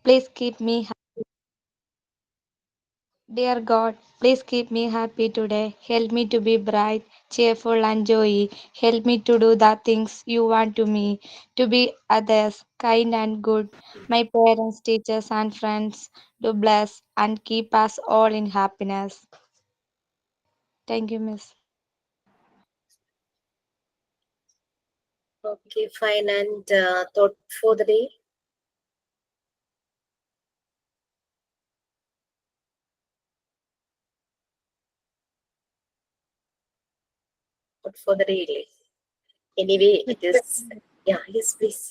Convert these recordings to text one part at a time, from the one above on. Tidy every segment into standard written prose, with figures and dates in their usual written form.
Please keep me Dear God, please keep me happy today. Help me to be bright, cheerful, and joy. Help me to do the things you want to me, to be others, kind and good. My parents, teachers, and friends to bless and keep us all in happiness. Thank you, Miss. Okay, fine. And thought for the day? Thought for the day. Anyway, it is. Yeah, yes, please.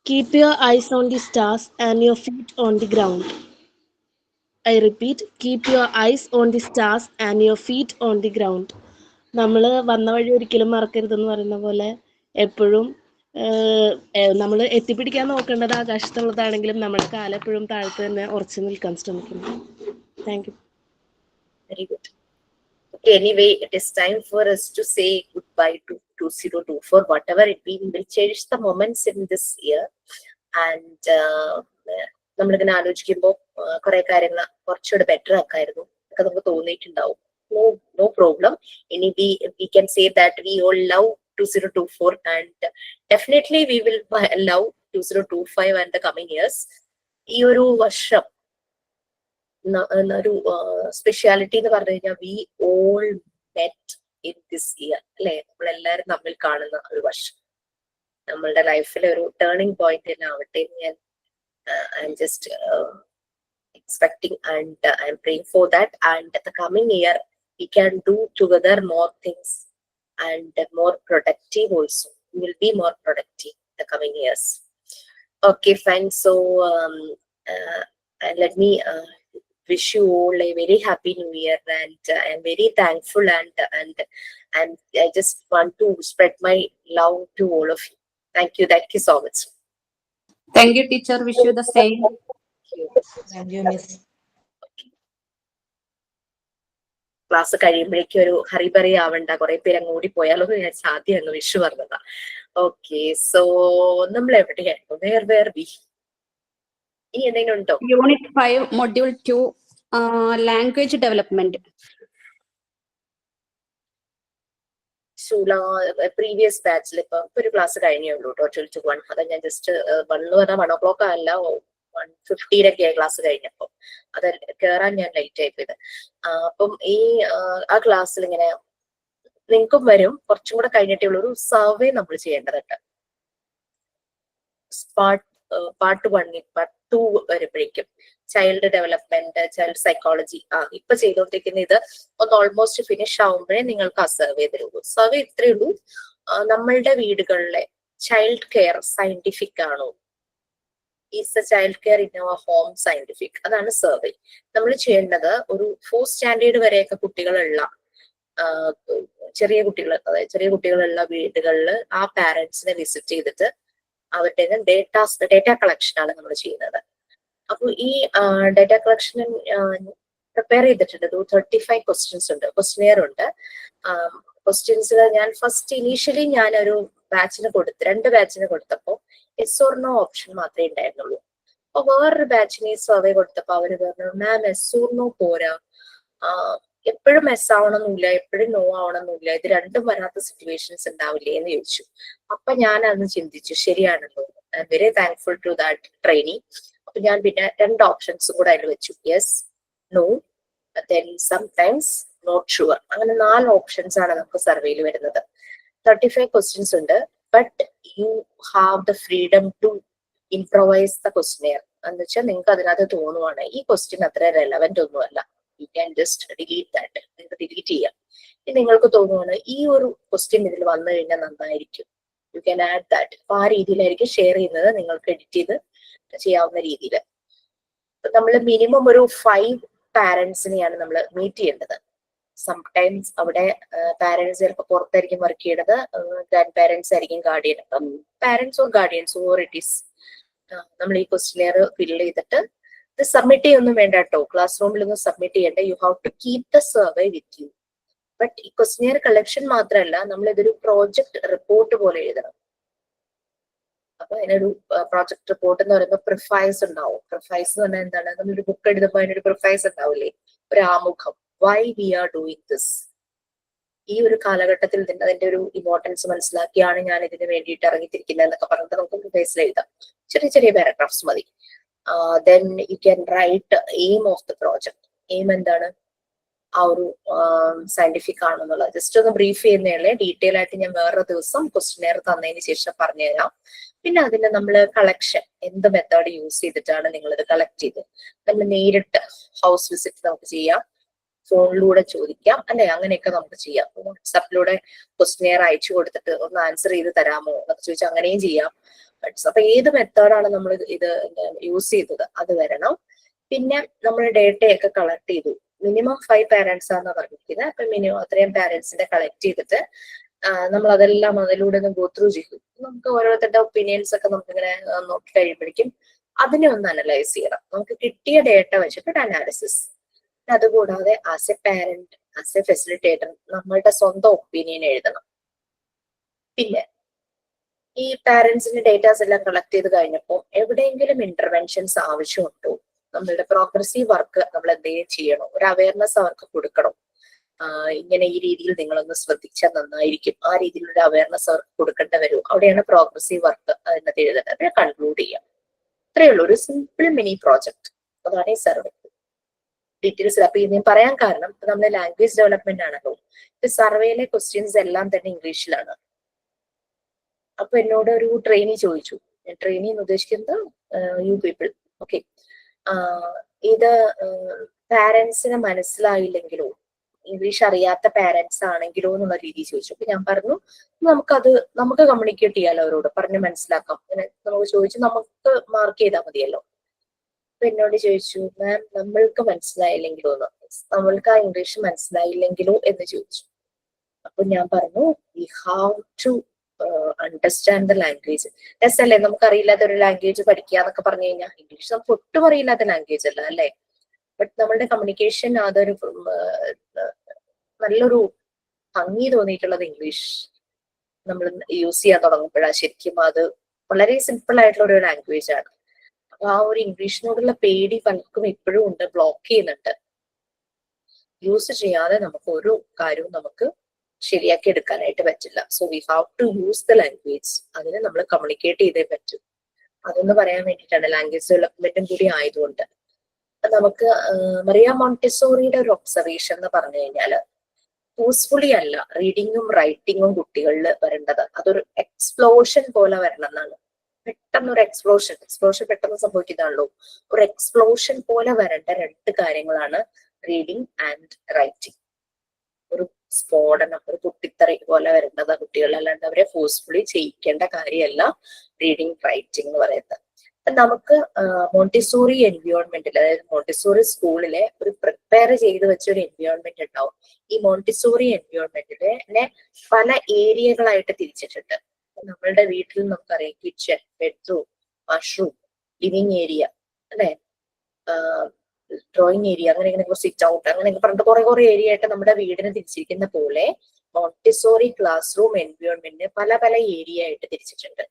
Keep your eyes on the stars and your feet on the ground. I repeat, keep your eyes on the stars and your feet on the ground. നമ്മൾ വന്ന വഴി ഒരിക്കലും മറക്കരുതെന്ന് പറയുന്ന പോലെ എപ്പോഴും നമ്മൾ എത്തിപ്പിടിക്കാൻ നോക്കേണ്ടത് ആകാശത്തുള്ളതാണെങ്കിലും നമ്മുടെ കാലെപ്പോഴും താഴത്ത് തന്നെ ഉറച്ചു നിൽക്കാൻ ശ്രമിക്കുന്നു. Thank you. Very good. Okay, anyway, it is time for us to say goodbye to 2024. Whatever it be, we will cherish the moments in this year. And നമ്മളിങ്ങനെ ആലോചിക്കുമ്പോൾ കുറെ കാര്യങ്ങൾ കുറച്ചുകൂടെ ബെറ്റർ ആക്കായിരുന്നു ഒക്കെ നമുക്ക് തോന്നിയിട്ടുണ്ടാവും. No problem. We can say that we all love 2024 and definitely we will love 2025 and the coming years. ഈ ഒരു വർഷം ഒരു സ്പെഷ്യാലിറ്റി എന്ന് പറഞ്ഞു കഴിഞ്ഞാൽ we all met in this year അല്ലെ, നമ്മളെല്ലാരും തമ്മിൽ കാണുന്ന ഒരു വർഷം നമ്മളുടെ ലൈഫിലെ ഒരു ടേണിംഗ് പോയിന്റ് തന്നെ ആവട്ടെ എന്ന് ഞാൻ I am just expecting and I M praying for that. And the coming year we can do together more things and more productive also. We will be more productive the coming years. Okay, fine. So let me wish you all a very happy new year, and I am very thankful and I just want to spread my love to all of you. Thank you so much. Thank you, teacher. Wish you the same. Thank you, Miss. Class കഴിയുമ്പോഴേക്കും ഒരു hurry-burry ആവണ്ട, കുറെ പേര് അങ്ങ് ഓടിപ്പോയാലോ എന്ന് ഞാൻ ആദ്യം അങ്ങ് വിഷു പറഞ്ഞതാ. ഓക്കെ, സോ നമ്മൾ എവിടെയായിരുന്നു? വേർ ബി ഇനി എന്തെങ്കിലും ഉണ്ടോ? Unit 5, Module 2, Language Development. Previous ബാച്ചിൽ ഇപ്പൊ ഒരു ക്ലാസ് കഴിഞ്ഞേ ഉള്ളൂ കേട്ടോ, 12 to 1. അത് ഞാൻ ജസ്റ്റ് 1 എന്ന് പറഞ്ഞാൽ 1 o'clock അല്ല, 1:15 ക്ലാസ് കഴിഞ്ഞപ്പോ അത് കേറാൻ ഞാൻ ലേറ്റ് ആയിപ്പോയത്. അപ്പം ആ ക്ലാസ്സിൽ ഇങ്ങനെ നിങ്ങൾക്കും വരും, കുറച്ചും കൂടെ കഴിഞ്ഞിട്ടേ ഉള്ളൂ, ഒരു സർവേ നമ്മൾ ചെയ്യേണ്ടതുണ്ട്. പാർട്ട് 1 പാർട്ട് 2 വരുമ്പോഴേക്കും ചൈൽഡ് ഡെവലപ്മെന്റ്, ചൈൽഡ് സൈക്കോളജി ഇപ്പൊ ചെയ്തോണ്ടിരിക്കുന്ന ഇത് ഒന്ന് ഓൾമോസ്റ്റ് ഫിനിഷ് ആവുമ്പോഴേ നിങ്ങൾക്ക് ആ സർവേ തരുള്ളൂ. സർവേ ഇത്രയേ ഉള്ളൂ, നമ്മളുടെ വീടുകളിലെ ചൈൽഡ് കെയർ സയന്റിഫിക് ആണോ, is the child care in our home scientific, അതാണ് സർവേ. നമ്മൾ ചെയ്യേണ്ടത് ഒരു 4th സ്റ്റാൻഡേർഡ് വരെയൊക്കെ കുട്ടികളുള്ള ചെറിയ കുട്ടികളുള്ള വീടുകളിൽ ആ പാരന്റ്സിനെ വിസിറ്റ് ചെയ്തിട്ട് അവരുടെ ഡേറ്റ കളക്ഷൻ ആണ് നമ്മൾ ചെയ്യുന്നത്. അപ്പൊ ഈ ഡേറ്റ കളക്ഷൻ പ്രിപ്പയർ ചെയ്തിട്ടുണ്ട്. 35 ക്വസ്റ്റ്യൻസ് ഉണ്ട്, ക്വസ്റ്റ്യനെയർ ഉണ്ട്. ക്വസ്റ്റ്യൻസിൽ ഞാൻ ഇനീഷ്യലി ഞാനൊരു ബാച്ചിന് 2 ബാച്ചിന് കൊടുത്തപ്പോ എസ് ഓർ നോ ഓപ്ഷൻ മാത്രമേ ഉണ്ടായിരുന്നുള്ളൂ. അപ്പൊ വേറൊരു ബാച്ചിന് ഈ സർവേ കൊടുത്തപ്പോ അവര് പറഞ്ഞു, മാം എസ് ഓർ നോ പോരാ, എപ്പോഴും എസ് ആവണമെന്നില്ല, എപ്പോഴും നോ ആവണമെന്നില്ല, ഇത് രണ്ടും വരാത്ത സിറ്റുവേഷൻസ് ഉണ്ടാവില്ലേ എന്ന് ചോദിച്ചു. അപ്പൊ ഞാൻ അന്ന് ചിന്തിച്ചു, ശരിയാണല്ലോ, I am very thankful to that training. അപ്പൊ ഞാൻ പിന്നെ 2 ഓപ്ഷൻസും കൂടെ അതിൽ വെച്ചു, yes, no, then sometimes not sure. അങ്ങനെ 4 ഓപ്ഷൻസ് ആണ് നമുക്ക് സർവേയിൽ വരുന്നത്. 35 ക്വസ്റ്റ്യൻസ് ഉണ്ട്, but you have the freedom to improvise the questionnaire. എന്ന് വെച്ചാൽ നിങ്ങൾക്ക് അതിനകത്ത് തോന്നുവാണ് ഈ ക്വസ്റ്റ്യൻ അത്ര റെലവന്റ് ഒന്നുമല്ല, you can just delete that, നിങ്ങൾക്ക് ഡിലീറ്റ് ചെയ്യാം. ഇനി നിങ്ങൾക്ക് തോന്നുവാണ് ഈ ഒരു ക്വസ്റ്റ്യൻ ഇതിൽ വന്നു കഴിഞ്ഞാൽ നന്നായിരിക്കും, യു ക്യാൻ ആഡ് ദാറ്റ്. അപ്പൊ ആ രീതിയിലായിരിക്കും ഷെയർ ചെയ്യുന്നത്, നിങ്ങൾക്ക് എഡിറ്റ് ചെയ്ത് ചെയ്യാവുന്ന രീതിയിൽ. നമ്മൾ മിനിമം ഒരു 5 പാരന്റ്സിനെയാണ് നമ്മൾ മീറ്റ് ചെയ്യേണ്ടത്. സംടൈംസ് അവിടെ പാരന്റ്സ് ചിലപ്പോൾ പുറത്തായിരിക്കും വർക്ക് ചെയ്യണത്, ഗ്രാൻഡ് പാരന്റ്സ് ആയിരിക്കും ഗാർഡിയൻ. അപ്പം parents or guardians or it is നമ്മൾ ഈ ക്വസ്റ്റ്യനെയർ ഫില്ല് ചെയ്തിട്ട് ഇത് സബ്മിറ്റ് ചെയ്യൊന്നും വേണ്ട കേട്ടോ, ക്ലാസ് റൂമിലൊന്നും സബ്മിറ്റ് ചെയ്യേണ്ട. You have to keep the survey with you. But ഈ ക്വസ്റ്റ്യനെയർ കളക്ഷൻ മാത്രമല്ല, നമ്മൾ ഇതൊരു പ്രോജക്ട് റിപ്പോർട്ട് പോലെ എഴുതണം. അപ്പൊ അതിനൊരു പ്രോജക്ട് റിപ്പോർട്ട് എന്ന് പറയുമ്പോൾ പ്രിഫൈസ് ഉണ്ടാവും. പ്രിഫൈസ് എന്ന് പറഞ്ഞാൽ എന്താണ്? നമ്മളൊരു ബുക്ക് എഴുതുമ്പോൾ അതിനൊരു പ്രിഫൈസ് ഉണ്ടാവില്ലേ, ഒരു ആമുഖം. Why we are doing this, ഈ ഒരു കാലഘട്ടത്തിൽ അതിന്റെ ഒരു ഇമ്പോർട്ടൻസ് മനസ്സിലാക്കിയാണ് ഞാൻ ഇതിന് വേണ്ടിയിട്ട് ഇറങ്ങിത്തിരിക്കുന്നത് എന്നൊക്കെ പറഞ്ഞിട്ട് നമുക്ക് പ്രിഫൈസിൽ എഴുതാം. ചെറിയ ചെറിയ പാരഗ്രാഫ്സ് മതി. Then you can right aim of the project. Aim എന്താണ്? ആ ഒരു സയന്റിഫിക് ആണെന്നുള്ളത് ജസ്റ്റ് ഒന്ന് ബ്രീഫ് ചെയ്യുന്നതല്ലേ. ഡീറ്റെയിൽ ആയിട്ട് ഞാൻ വേറൊരു ദിവസം ക്വസ്റ്റ്യനെയർ തന്നതിന് ശേഷം പറഞ്ഞുതരാം. പിന്നെ അതിന് നമ്മൾ കളക്ഷൻ എന്ത് മെത്തേഡ് യൂസ് ചെയ്തിട്ടാണ് നിങ്ങൾ ഇത് കളക്ട് ചെയ്തത്? നമ്മൾ നേരിട്ട് ഹൗസ് വിസിറ്റ് നമുക്ക് ചെയ്യാം, ഫോണിലൂടെ ചോദിക്കാം, അല്ലെ? അങ്ങനെയൊക്കെ നമുക്ക് ചെയ്യാം. വാട്സാപ്പിലൂടെ ക്വസ്റ്റ്യനെയർ അയച്ചു കൊടുത്തിട്ട് ഒന്ന് ആൻസർ ചെയ്ത് തരാമോ എന്നൊക്കെ ചോദിച്ചാൽ അങ്ങനെയും ചെയ്യാം. അപ്പൊ ഏത് മെത്തേഡാണ് നമ്മൾ ഇത് യൂസ് ചെയ്തത് അത് വരണം. പിന്നെ നമ്മൾ ഡേറ്റയൊക്കെ കളക്ട് ചെയ്തു. മിനിമം 5 പാരന്റ്സ് ആണെന്ന് പറഞ്ഞിരിക്കുന്നത്. അപ്പൊ മിനിമം അത്രയും പാരന്റ്സിനെ കളക്ട് ചെയ്തിട്ട് നമ്മൾ അതെല്ലാം അതിലൂടെ ഒന്ന് ഗോ ത്രൂ ചെയ്തു. നമുക്ക് ഓരോരുത്തരുടെ ഒപ്പീനിയൻസ് ഒക്കെ നമുക്കിങ്ങനെ നോക്കി കഴിയുമ്പോഴേക്കും അതിനെ ഒന്ന് അനലൈസ് ചെയ്യണം. നമുക്ക് കിട്ടിയ ഡേറ്റ വെച്ചിട്ട് ഒരു അനാലിസിസ്. അതുകൂടാതെ as A parent, as A facilitator നമ്മളുടെ സ്വന്തം ഒപ്പീനിയൻ എഴുതണം. പിന്നെ ഈ പാരന്റ്സിന്റെ ഡേറ്റാസ് എല്ലാം കളക്ട് ചെയ്ത് കഴിഞ്ഞപ്പോൾ എവിടെയെങ്കിലും ഇന്റർവെൻഷൻസ് ആവശ്യമുണ്ടോ? നമ്മളുടെ പ്രോഗ്രസീവ് വർക്ക് നമ്മൾ എന്തെങ്കിലും ചെയ്യണോ? ഒരു അവയർനെസ് അവർക്ക് കൊടുക്കണം. ഇങ്ങനെ ഈ രീതിയിൽ നിങ്ങളൊന്ന് ശ്രദ്ധിച്ചാൽ നന്നായിരിക്കും, ആ രീതിയിലൊരു അവയർനെസ് അവർക്ക് കൊടുക്കേണ്ട വരും. അവിടെയാണ് പ്രോഗ്രസീവ് വർക്ക് അതിനകത്ത് എഴുതേണ്ടത്. അതിനെ കൺക്ലൂഡ് ചെയ്യാം. ഇത്രയേ ഉള്ളൂ, ഒരു സിമ്പിൾ മിനി പ്രോജക്ട്. അതാണ് ഈ സർവേ. ഡീറ്റെയിൽസ് അപ്പൊ ഇത് പറയാൻ കാരണം നമ്മുടെ ലാംഗ്വേജ് ഡെവലപ്മെന്റ് ആണല്ലോ. സർവേയിലെ ക്വസ്റ്റ്യൻസ് എല്ലാം തന്നെ ഇംഗ്ലീഷിലാണ്. അപ്പൊ എന്നോട് ഒരു ട്രെയിനി ചോദിച്ചു, ട്രെയിനി എന്ന് ഉദ്ദേശിക്കുന്നത് യു പീപ്പിൾ, ഓക്കെ, ഇത് പാരന്റ്സിന് മനസ്സിലായില്ലെങ്കിലോ, ഇംഗ്ലീഷ് അറിയാത്ത പാരന്റ്സ് ആണെങ്കിലോ എന്നുള്ള രീതിയിൽ ചോദിച്ചു. അപ്പൊ ഞാൻ പറഞ്ഞു നമുക്ക് കമ്മ്യൂണിക്കേറ്റ് ചെയ്യാലോ, അവരോട് പറഞ്ഞ് മനസ്സിലാക്കാം. നമുക്ക് ചോദിച്ചു നമുക്ക് മാർക്ക് ചെയ്താൽ മതിയല്ലോ. അപ്പൊ എന്നോട് ചോദിച്ചു, മാം നമ്മൾക്ക് മനസ്സിലായില്ലെങ്കിലോ എന്ന്, നമ്മൾക്ക് ആ ഇംഗ്ലീഷ് മനസ്സിലായില്ലെങ്കിലോ എന്ന് ചോദിച്ചു. അപ്പൊ ഞാൻ പറഞ്ഞു we have to understand the language. രസല്ലേ നമുക്ക് അറിയില്ലാത്ത ഒരു ലാംഗ്വേജ് പഠിക്കുക എന്നൊക്കെ പറഞ്ഞു കഴിഞ്ഞാൽ. ഇംഗ്ലീഷ് നമുക്ക് ഒട്ടും അറിയില്ലാത്ത ലാംഗ്വേജ് അല്ല, അല്ലെ? ബട്ട് നമ്മളുടെ കമ്മ്യൂണിക്കേഷൻ അതൊരു നല്ലൊരു ഭംഗി തോന്നിയിട്ടുള്ളത് ഇംഗ്ലീഷ് നമ്മൾ യൂസ് ചെയ്യാൻ തുടങ്ങുമ്പോഴാണ്. ശരിക്കും അത് വളരെ സിമ്പിൾ ആയിട്ടുള്ള ഒരു ലാംഗ്വേജ് ആണ്. അപ്പൊ ആ ഒരു ഇംഗ്ലീഷിനോടുള്ള പേടി പലർക്കും ഇപ്പോഴും ഉണ്ട്, ബ്ലോക്ക് ചെയ്യുന്നുണ്ട്. യൂസ് ചെയ്യാതെ നമുക്ക് ഒരു കാര്യവും നമുക്ക് ശരിയാക്കി എടുക്കാനായിട്ട് പറ്റില്ല. So we have to use the language. അതിന് നമ്മൾ കമ്മ്യൂണിക്കേറ്റ് ചെയ്തേ പറ്റും. അതൊന്ന് പറയാൻ വേണ്ടിയിട്ടാണ്, ലാംഗ്വേജ് ഡെവലപ്മെന്റും കൂടി ആയതുകൊണ്ട്. നമുക്ക് മറിയ മോണ്ടിസോറിയുടെ ഒരു ഒബ്സർവേഷൻ എന്ന് പറഞ്ഞു കഴിഞ്ഞാല്, ഫോഴ്സ്ഫുള്ളി അല്ല റീഡിങ്ങും റൈറ്റിങ്ങും കുട്ടികളിൽ വരേണ്ടത്, അതൊരു എക്സ്പ്ലോഷൻ പോലെ വരണം എന്നാണ്. പെട്ടെന്ന് ഒരു എക്സ്പ്ലോഷൻ പെട്ടെന്ന് സംഭവിക്കുന്നതാണല്ലോ. ഒരു എക്സ്പ്ലോഷൻ പോലെ വരേണ്ട 2 കാര്യങ്ങളാണ് റീഡിങ് ആൻഡ് റൈറ്റിംഗ്. ഒരു സ്ഫോടനം, ഒരു പൊട്ടിത്തെറി പോലെ വരേണ്ടത് കുട്ടികൾ, അല്ലാണ്ട് അവരെ ഫോഴ്സ്ഫുള്ളി ചെയ്യിക്കേണ്ട കാര്യമല്ല റീഡിങ് റൈറ്റിംഗ് എന്ന് പറയുന്നത്. നമുക്ക് മോണ്ടിസോറി എൻവയോൺമെന്റിൽ, അതായത് മോണ്ടിസോറി സ്കൂളിലെ ഒരു പ്രിപ്പയർ ചെയ്ത് വെച്ച ഒരു എൻവയോൺമെന്റ് ഉണ്ടാവും. ഈ മോണ്ടിസോറി എൻവയോൺമെന്റിനെ പല ഏരിയകളായിട്ട് തിരിച്ചിട്ടുണ്ട്. നമ്മളുടെ വീട്ടിൽ നമുക്കറിയാം kitchen, bedroom, washroom, living area, അല്ലെ, ഡ്രോയിങ് ഏരിയ, അങ്ങനെ സിറ്റ് ഔട്ട്, അങ്ങനെയൊക്കെ പറഞ്ഞിട്ട് കുറെ ഏരിയ ആയിട്ട് നമ്മുടെ വീടിനെ തിരിച്ചിരിക്കുന്ന പോലെ മോണ്ടിസോറി ക്ലാസ് റൂം എൻവയോൺമെന്റിനെ പല പല ഏരിയ ആയിട്ട് തിരിച്ചിട്ടുണ്ട്.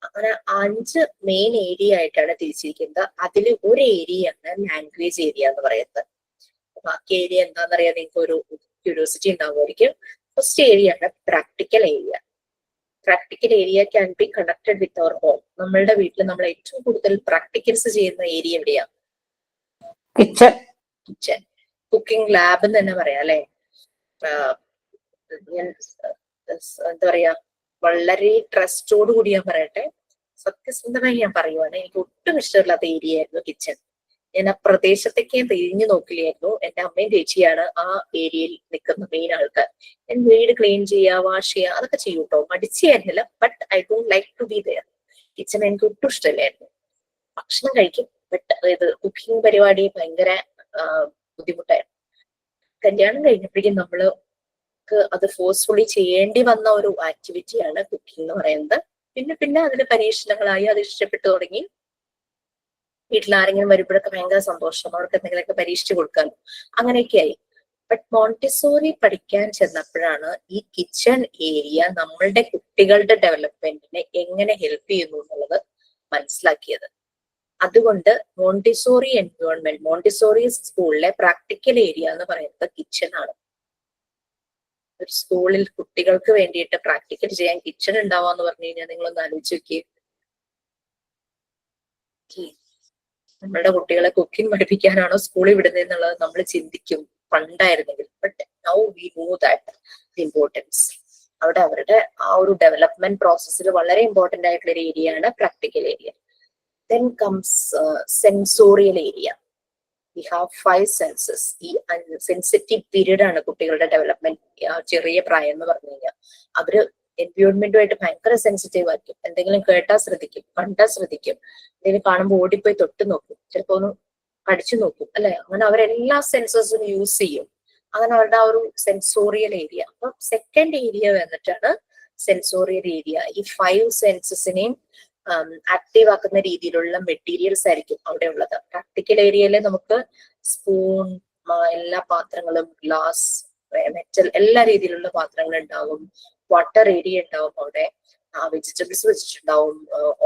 അങ്ങനെ 5 മെയിൻ ഏരിയ ആയിട്ടാണ് തിരിച്ചിരിക്കുന്നത്. അതിൽ ഒരു ഏരിയയാണ് ലാംഗ്വേജ് ഏരിയ എന്ന് പറയുന്നത്. ബാക്കി ഏരിയ എന്താണെന്നറിയാൻ നിങ്ങൾക്ക് ഒരു ക്യൂരിയോസിറ്റി ഉണ്ടാവുമായിരിക്കും. ഫസ്റ്റ് ഏരിയ ആണ് practical area. Practical area can be connected with our home. നമ്മളുടെ വീട്ടിൽ നമ്മൾ ഏറ്റവും കൂടുതൽ പ്രാക്ടിക്കൽസ് ചെയ്യുന്ന ഏരിയ എവിടെയാണ്? കിച്ചൺ. കുക്കിംഗ് ലാബ് എന്ന് തന്നെ പറയാം, അല്ലെ? ഞാൻ എന്താ പറയാ, വളരെ ട്രസ്റ്റോട് കൂടി ഞാൻ പറയട്ടെ, സത്യസന്ധമായി ഞാൻ പറയുവാണ്, എനിക്ക് ഒട്ടും ഇഷ്ടമില്ലാത്ത ഏരിയ ആയിരുന്നു കിച്ചൺ. ഞാൻ ആ പ്രദേശത്തേക്ക് തിരിഞ്ഞു നോക്കില്ലായിരുന്നു. എന്റെ അമ്മയും ചേച്ചിയാണ് ആ ഏരിയയിൽ നിൽക്കുന്ന മെയിൻ ആൾക്കാർ. ഞാൻ വീട് ക്ലീൻ ചെയ്യുക, വാഷ് ചെയ്യുക, അതൊക്കെ ചെയ്യും കേട്ടോ, മടിച്ചായിരുന്നില്ല. But I don't like to be there. Kitchen എനിക്ക് ഒട്ടും ഇഷ്ടമില്ലായിരുന്നു. ഭക്ഷണം കഴിക്കും, ബട്ട് ഇത് കുക്കിംഗ് പരിപാടി ഭയങ്കര ബുദ്ധിമുട്ടായിരുന്നു. കല്യാണം കഴിഞ്ഞപ്പോഴേക്കും നമ്മൾക്ക് അത് ഫോഴ്സ്ഫുള്ളി ചെയ്യേണ്ടി വന്ന ഒരു ആക്ടിവിറ്റിയാണ് കുക്കിംഗ് എന്ന് പറയുന്നത്. പിന്നെ അതിന് പരീക്ഷണങ്ങളായി, അത് ഇഷ്ടപ്പെട്ടു തുടങ്ങി. വീട്ടിൽ ആരെങ്കിലും വരുമ്പോഴൊക്കെ ഭയങ്കര സന്തോഷം, അവർക്ക് എന്തെങ്കിലുമൊക്കെ പരീക്ഷിച്ചു കൊടുക്കാമല്ലോ, അങ്ങനെയൊക്കെയായി. ബട്ട് മോണ്ടിസോറി പഠിക്കാൻ ചെന്നപ്പോഴാണ് ഈ കിച്ചൺ ഏരിയ നമ്മളുടെ കുട്ടികളുടെ ഡെവലപ്മെന്റിനെ എങ്ങനെ ഹെൽപ്പ് ചെയ്യുന്നു എന്നുള്ളത് മനസ്സിലാക്കിയത്. അതുകൊണ്ട് മോണ്ടിസോറി എൻവയോൺമെന്റ്, മോണ്ടിസോറി സ്കൂളിലെ പ്രാക്ടിക്കൽ ഏരിയ എന്ന് പറയുന്നത് കിച്ചൺ ആണ്. ഒരു സ്കൂളിൽ കുട്ടികൾക്ക് വേണ്ടിയിട്ട് പ്രാക്ടിക്കൽ ചെയ്യാൻ കിച്ചൺ ഉണ്ടാവാന്ന് പറഞ്ഞു കഴിഞ്ഞാൽ നിങ്ങളൊന്ന് ആലോചിച്ച് നോക്കിയേ. നമ്മളുടെ കുട്ടികളെ കുക്കിംഗ് പഠിപ്പിക്കാനാണോ സ്കൂളിൽ വിടുന്നതെന്നുള്ളത് നമ്മൾ ചിന്തിക്കും പണ്ടായിരുന്നെങ്കിൽ. But now we know that the importance. അവിടെ അവരുടെ ആ ഒരു ഡെവലപ്മെന്റ് പ്രോസസ്സിൽ വളരെ ഇമ്പോർട്ടന്റ് ആയിട്ടുള്ള ഒരു ഏരിയ ആണ് practical area. Then comes sensorial area. We have 5 census. ഈ സെൻസിറ്റീവ് പീരീഡ് ആണ് കുട്ടികളുടെ ഡെവലപ്മെന്റ്. ചെറിയ പ്രായം എന്ന് പറഞ്ഞു കഴിഞ്ഞാൽ അവര് എൻവയോൺമെന്റുമായിട്ട് ഭയങ്കര സെൻസിറ്റീവ് ആയിരിക്കും. എന്തെങ്കിലും കേട്ടാൽ ശ്രദ്ധിക്കും, കണ്ടാൽ ശ്രദ്ധിക്കും, എന്തെങ്കിലും കാണുമ്പോൾ ഓടിപ്പോയി തൊട്ട് നോക്കും, ചിലപ്പോ ഒന്ന് കടിച്ചു നോക്കും, അല്ലെ? അങ്ങനെ അവരെല്ലാ സെൻസസും യൂസ് ചെയ്യും. അങ്ങനെ അവരുടെ ആ ഒരു സെൻസോറിയൽ ഏരിയ. അപ്പൊ സെക്കൻഡ് ഏരിയ വന്നിട്ടാണ് സെൻസോറിയൽ ഏരിയ. ഈ 5 സെൻസസിനെയും ആക്റ്റീവ് ആക്കുന്ന രീതിയിലുള്ള മെറ്റീരിയൽസ് ആയിരിക്കും അവിടെ ഉള്ളത്. പ്രാക്ടിക്കൽ ഏരിയയിൽ നമുക്ക് സ്പൂൺ, എല്ലാ പാത്രങ്ങളും, ഗ്ലാസ്, മെറ്റൽ, എല്ലാ രീതിയിലുള്ള പാത്രങ്ങൾ ഉണ്ടാവും. വാട്ടർ ഏരിയ ഉണ്ടാവും അവിടെ. വെജിറ്റബിൾസ് വെച്ചിട്ടുണ്ടാവും,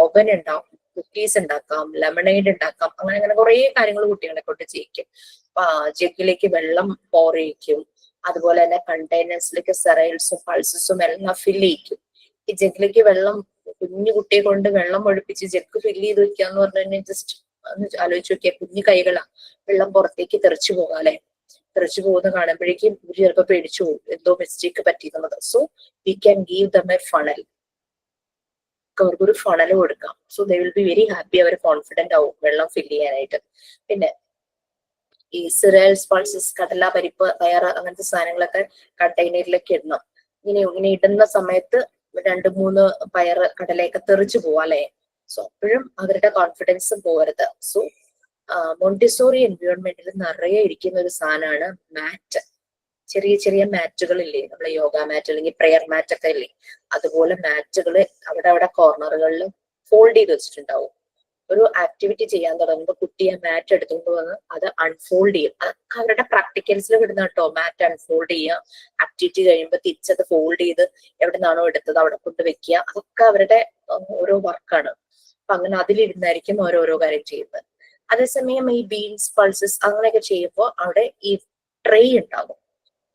ഓവൻ ഉണ്ടാവും, കുക്കീസ് ഉണ്ടാക്കാം, ലെമണേഡ് ഉണ്ടാക്കാം, അങ്ങനെ അങ്ങനെ കുറെ കാര്യങ്ങൾ കുട്ടികളെ കൊണ്ട് ചെയ്യിക്കും. ജഗ്ഗിലേക്ക് വെള്ളം പോർ ചെയ്യിക്കും. അതുപോലെ തന്നെ കണ്ടെയ്നേഴ്സിലേക്ക് സെറൈൽസും പൾസസും എല്ലാം ഫില്ല് ചെയ്യിക്കും. ഈ ജഗ്ഗിലേക്ക് വെള്ളം, കുഞ്ഞു കുട്ടിയെ കൊണ്ട് വെള്ളം ഒഴിപ്പിച്ച് ജഗ് ഫില്ല് ചെയ്ത് വെക്കാന്ന് പറഞ്ഞു കഴിഞ്ഞാൽ ജസ്റ്റ് ഒന്ന് ആലോചിച്ച് നോക്കിയാൽ കുഞ്ഞു കൈകളാ, വെള്ളം പുറത്തേക്ക് തെറിച്ചു പോകാം, അല്ലെ? തെറിച്ചു പോകുന്ന കാണുമ്പോഴേക്കും ഇവര് ചിലപ്പോൾ പേടിച്ചു പോകും, എന്തോ മിസ്റ്റേക്ക് പറ്റിയെന്നുള്ളത്. So we can give them a funnel. അവർക്കൊരു ഫണൽ കൊടുക്കാം. So they will be very happy. അവർ കോൺഫിഡന്റ് ആവും വെള്ളം ഫില്ല് ചെയ്യാനായിട്ട്. പിന്നെ ഈ സിറൽസ്, പൾസസ്, കടല, പരിപ്പ്, പയർ, അങ്ങനത്തെ സാധനങ്ങളൊക്കെ കണ്ടെയ്നറിലേക്ക് ഇടണം. ഇങ്ങനെ ഇടുന്ന സമയത്ത് 2-3 പയറ്, കടലയൊക്കെ തെറിച്ചു പോവാ, അല്ലെ? സോ അപ്പോഴും അവരുടെ കോൺഫിഡൻസ് പോകരുത്. സോ മോണ്ടിസോറി എൻവയോൺമെന്റിൽ നിറയെ ഇരിക്കുന്ന ഒരു സാധനമാണ് മാറ്റ്. ചെറിയ ചെറിയ മാറ്റുകൾ ഇല്ലേ, നമ്മളെ യോഗ മാറ്റ് അല്ലെങ്കിൽ പ്രെയർ മാറ്റ് ഒക്കെ ഇല്ലേ, അതുപോലെ മാറ്റുകൾ അവിടെ കോർണറുകളിൽ ഫോൾഡ് ചെയ്ത് വെച്ചിട്ടുണ്ടാവും. ഒരു ആക്ടിവിറ്റി ചെയ്യാൻ തുടങ്ങുമ്പോൾ കുട്ടി ആ മാറ്റ് എടുത്തുകൊണ്ട് വന്ന് അത് അൺഫോൾഡ് ചെയ്യും. അതൊക്കെ അവരുടെ പ്രാക്ടിക്കൽസിൽ വിടുന്ന കേട്ടോ. മാറ്റ് അൺഫോൾഡ് ചെയ്യുക, ആക്ടിവിറ്റി കഴിയുമ്പോൾ തിരിച്ചത് ഫോൾഡ് ചെയ്ത് എവിടെ നിന്നാണോ എടുത്തത് അവിടെ കൊണ്ട് വെക്കുക. അതൊക്കെ അവരുടെ ഓരോ വർക്കാണ്. അപ്പൊ അങ്ങനെ അതിലിരുന്നായിരിക്കും ഓരോരോ കാര്യം ചെയ്യുന്നത്. അതേസമയം ഈ ബീൻസ്, പൾസസ് അങ്ങനെയൊക്കെ ചെയ്യുമ്പോൾ അവിടെ ഈ ട്രേ ഉണ്ടാകും.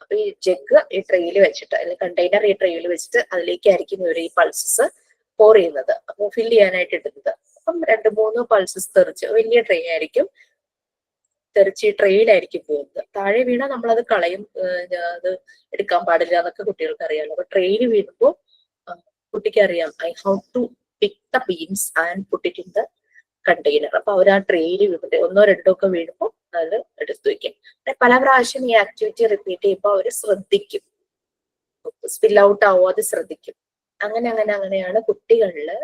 അപ്പൊ ഈ ജഗ് ഈ ട്രേയിൽ വെച്ചിട്ട്, അല്ലെങ്കിൽ കണ്ടെയ്നർ ഈ ട്രേയിൽ വെച്ചിട്ട് അതിലേക്കായിരിക്കും ഇവർ ഈ പൾസസ് പോർ ചെയ്യുന്നത്, അപ്പൊ ഫില്ല് ചെയ്യാനായിട്ട് ഇടുന്നത്. അപ്പം 2-3 പൾസസ് തെറിച്ച്, വലിയ ട്രേ ആയിരിക്കും, തെറിച്ച് ട്രേയിലായിരിക്കും പോകുന്നത്. താഴെ വീണാൽ നമ്മളത് കളയും, അത് എടുക്കാൻ പാടില്ല എന്നൊക്കെ കുട്ടികൾക്ക് അറിയാമല്ലോ. അപ്പൊ ട്രേയിൽ വീഴുമ്പോൾ കുട്ടിക്ക് അറിയാം, I how to pick the beans and put it in the container. അപ്പൊ അവർ ആ ട്രേയിൽ വീണിട്ട് 1-2 ഒക്കെ വീഴുമ്പോൾ അത് എടുത്തു വെക്കും. പല പ്രാവശ്യം ഈ ആക്ടിവിറ്റി റിപ്പീറ്റ് ചെയ്യുമ്പോൾ അവർ ശ്രദ്ധിക്കും, സ്പിൽ ഔട്ട് ആവാതെ ശ്രദ്ധിക്കും. അങ്ങനെയാണ് കുട്ടികളില്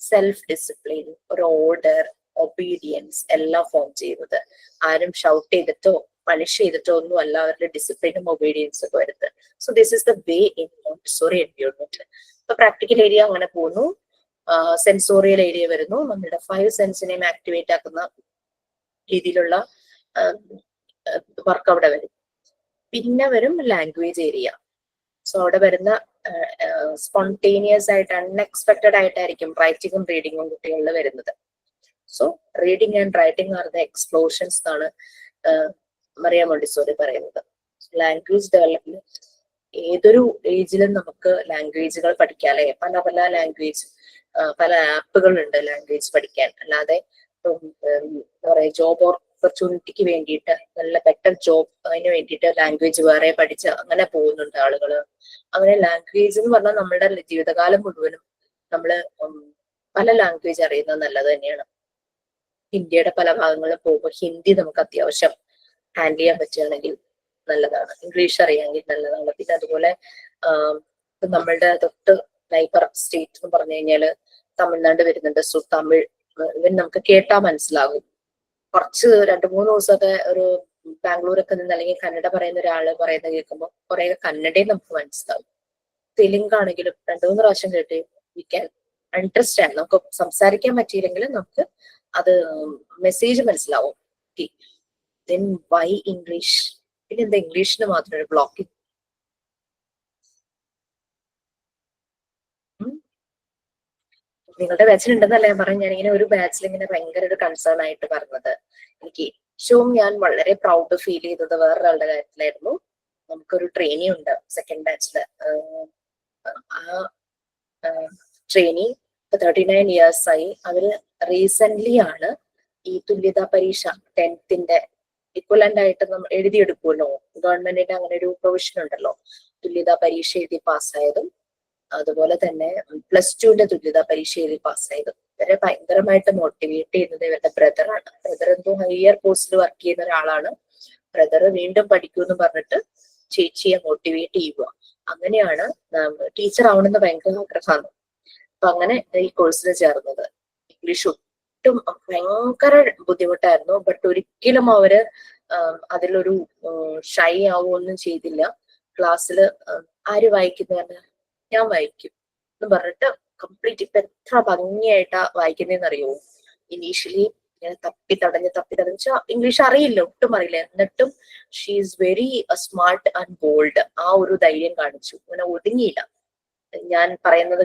സെൽഫ് ഡിസിപ്ലിൻ, ഒരു ഓർഡർ, ഒബീഡിയൻസ് എല്ലാം ഫോം ചെയ്യുന്നത്. ആരും ഷൗട്ട് ചെയ്തിട്ടോ പണിഷ് ചെയ്തിട്ടോ ഒന്നും അല്ല അവരുടെ ഡിസിപ്ലിനും ഒബീഡിയൻസും ഒക്കെ വരുന്നത്. So this is the way in Montessori environment. ഇപ്പൊ പ്രാക്ടിക്കൽ ഏരിയ അങ്ങനെ പോകുന്നു. സെൻസോറിയൽ ഏരിയ വരുന്നു. നമ്മുടെ 5 സെൻസിനെയും ആക്ടിവേറ്റ് ആക്കുന്ന രീതിയിലുള്ള വർക്ക് അവിടെ വരും. പിന്നെ വരും ലാംഗ്വേജ് ഏരിയ. സോ അവിടെ വരുന്ന സ്പോണ്ടേനിയസ് ആയിട്ട്, അൺഎക്സ്പെക്ടഡ് ആയിട്ടായിരിക്കും റൈറ്റിങ്ങും റീഡിങ്ങും കുട്ടികളിൽ വരുന്നത്. So reading and writing are the explosions എന്നാണ് മറിയ മോണ്ടിസോറി പറയുന്നത്. ലാംഗ്വേജ് ഡെവലപ്മെന്റ് ഏതൊരു ഏജിലും നമുക്ക് ലാംഗ്വേജുകൾ പഠിക്കാല്ലേ. പല പല ലാംഗ്വേജ്, പല ആപ്പുകൾ ഉണ്ട് ലാംഗ്വേജ് പഠിക്കാൻ. അല്ലാതെ എന്താ പറയാ, ജോബ് ഓപ്പർച്യൂണിറ്റിക്ക് വേണ്ടിയിട്ട്, നല്ല ബെറ്റർ ജോബ് അതിന് വേണ്ടിയിട്ട് ലാംഗ്വേജ് വേറെ പഠിച്ച് അങ്ങനെ പോകുന്നുണ്ട് ആളുകള്. അങ്ങനെ ലാംഗ്വേജ് എന്ന് പറഞ്ഞാൽ നമ്മുടെ ജീവിതകാലം മുഴുവനും നമ്മള് പല ലാംഗ്വേജ് അറിയുന്നത് നല്ലത് തന്നെയാണ്. ഇന്ത്യയുടെ പല ഭാഗങ്ങളിൽ പോകുമ്പോൾ ഹിന്ദി നമുക്ക് അത്യാവശ്യം ഹാൻഡിൽ ചെയ്യാൻ പറ്റുകയാണെങ്കിൽ നല്ലതാണ്. ഇംഗ്ലീഷ് അറിയാമെങ്കിൽ നല്ലതാണ്. പിന്നെ അതുപോലെ നമ്മളുടെ തൊട്ട് നൈബർ സ്റ്റേറ്റ് എന്ന് പറഞ്ഞു കഴിഞ്ഞാല് തമിഴ്നാട് വരുന്നുണ്ട്. സോ തമിഴ് ഇവൻ നമുക്ക് കേട്ടാ മനസ്സിലാകും. കുറച്ച് 2-3 ദിവസമൊക്കെ ഒരു ബാംഗ്ലൂരൊക്കെ നിന്ന് അല്ലെങ്കിൽ കന്നഡ പറയുന്ന ഒരാള് പറയുന്നത് കേൾക്കുമ്പോൾ കുറെ കന്നഡയും നമുക്ക് മനസ്സിലാവും. തെലുങ്ക് ആണെങ്കിലും 2-3 പ്രാവശ്യം കേട്ട് വി ക്യാൻ അണ്ടർസ്റ്റാൻഡ്. നമുക്ക് സംസാരിക്കാൻ പറ്റിയില്ലെങ്കിൽ നമുക്ക് അത് മെസ്സേജ് മനസ്സിലാവും. Then why English? പിന്നെ എന്താ ഇംഗ്ലീഷിന് മാത്രം ഒരു ബ്ലോക്കിംഗ്? നിങ്ങളുടെ ബാച്ചിലുണ്ടെന്നല്ല ഞാൻ പറഞ്ഞു. ഞാനിങ്ങനെ ഒരു ബാച്ചിൽ ഇങ്ങനെ ഭയങ്കര ഒരു കൺസേൺ ആയിട്ട് പറഞ്ഞത്. എനിക്ക് ഏറ്റവും ഞാൻ വളരെ പ്രൗഡ് ഫീൽ ചെയ്തത് വേറൊരാളുടെ കാര്യത്തിലായിരുന്നു. നമുക്കൊരു ട്രെയിനി ഉണ്ട് സെക്കൻഡ് ബാച്ചില്. ആ ട്രെയിനി 39 ഇയേഴ്സ് ആയി. അവര് റീസെന്റ് ആണ് ഈ തുല്യതാ പരീക്ഷ 10th ഇക്വലന്റ് ആയിട്ട് നമ്മൾ എഴുതിയെടുക്കുമല്ലോ. ഗവൺമെന്റിന്റെ അങ്ങനെ ഒരു പ്രൊവിഷൻ ഉണ്ടല്ലോ. തുല്യതാ പരീക്ഷ എഴുതി പാസ്സായതും അതുപോലെ തന്നെ +2 തുല്യതാ പരീക്ഷ എഴുതി പാസ്സായതും ഇവരെ ഭയങ്കരമായിട്ട് മോട്ടിവേറ്റ് ചെയ്യുന്നത് ഇവരുടെ ബ്രദറാണ്. ബ്രദർ എന്തോ ഹയർ പോസ്റ്റിൽ വർക്ക് ചെയ്യുന്ന ഒരാളാണ്. ബ്രദർ വീണ്ടും പഠിക്കുമെന്ന് പറഞ്ഞിട്ട് ചേച്ചിയെ മോട്ടിവേറ്റ് ചെയ്യുക. അങ്ങനെയാണ് ടീച്ചർ ആവണമെന്ന് ഭയങ്കര ആഗ്രഹമാണ്. അപ്പൊ അങ്ങനെ ഈ കോഴ്സിൽ ചേർന്നത്. ഇംഗ്ലീഷ് ഒട്ടും ഭയങ്കര ബുദ്ധിമുട്ടായിരുന്നു. ബട്ട് ഒരിക്കലും അവര് അതിലൊരു ഷൈ ആവുകയൊന്നും ചെയ്തില്ല. ക്ലാസ്സില് ആര് വായിക്കുന്നതാണ്, ഞാൻ വായിക്കും എന്ന് പറഞ്ഞിട്ട് കംപ്ലീറ്റ്. ഇപ്പൊ എത്ര ഭംഗിയായിട്ടാ വായിക്കുന്നതെന്ന് അറിയുമോ? ഇനീഷ്യലി ഇങ്ങനെ തപ്പി തടഞ്ഞ് ഇംഗ്ലീഷ് അറിയില്ല, ഒട്ടും അറിയില്ല. എന്നിട്ടും she is very smart and bold. ആ ഒരു ധൈര്യം കാണിച്ചു. അങ്ങനെ ഒതുങ്ങിയില്ല. ഞാൻ പറയുന്നത്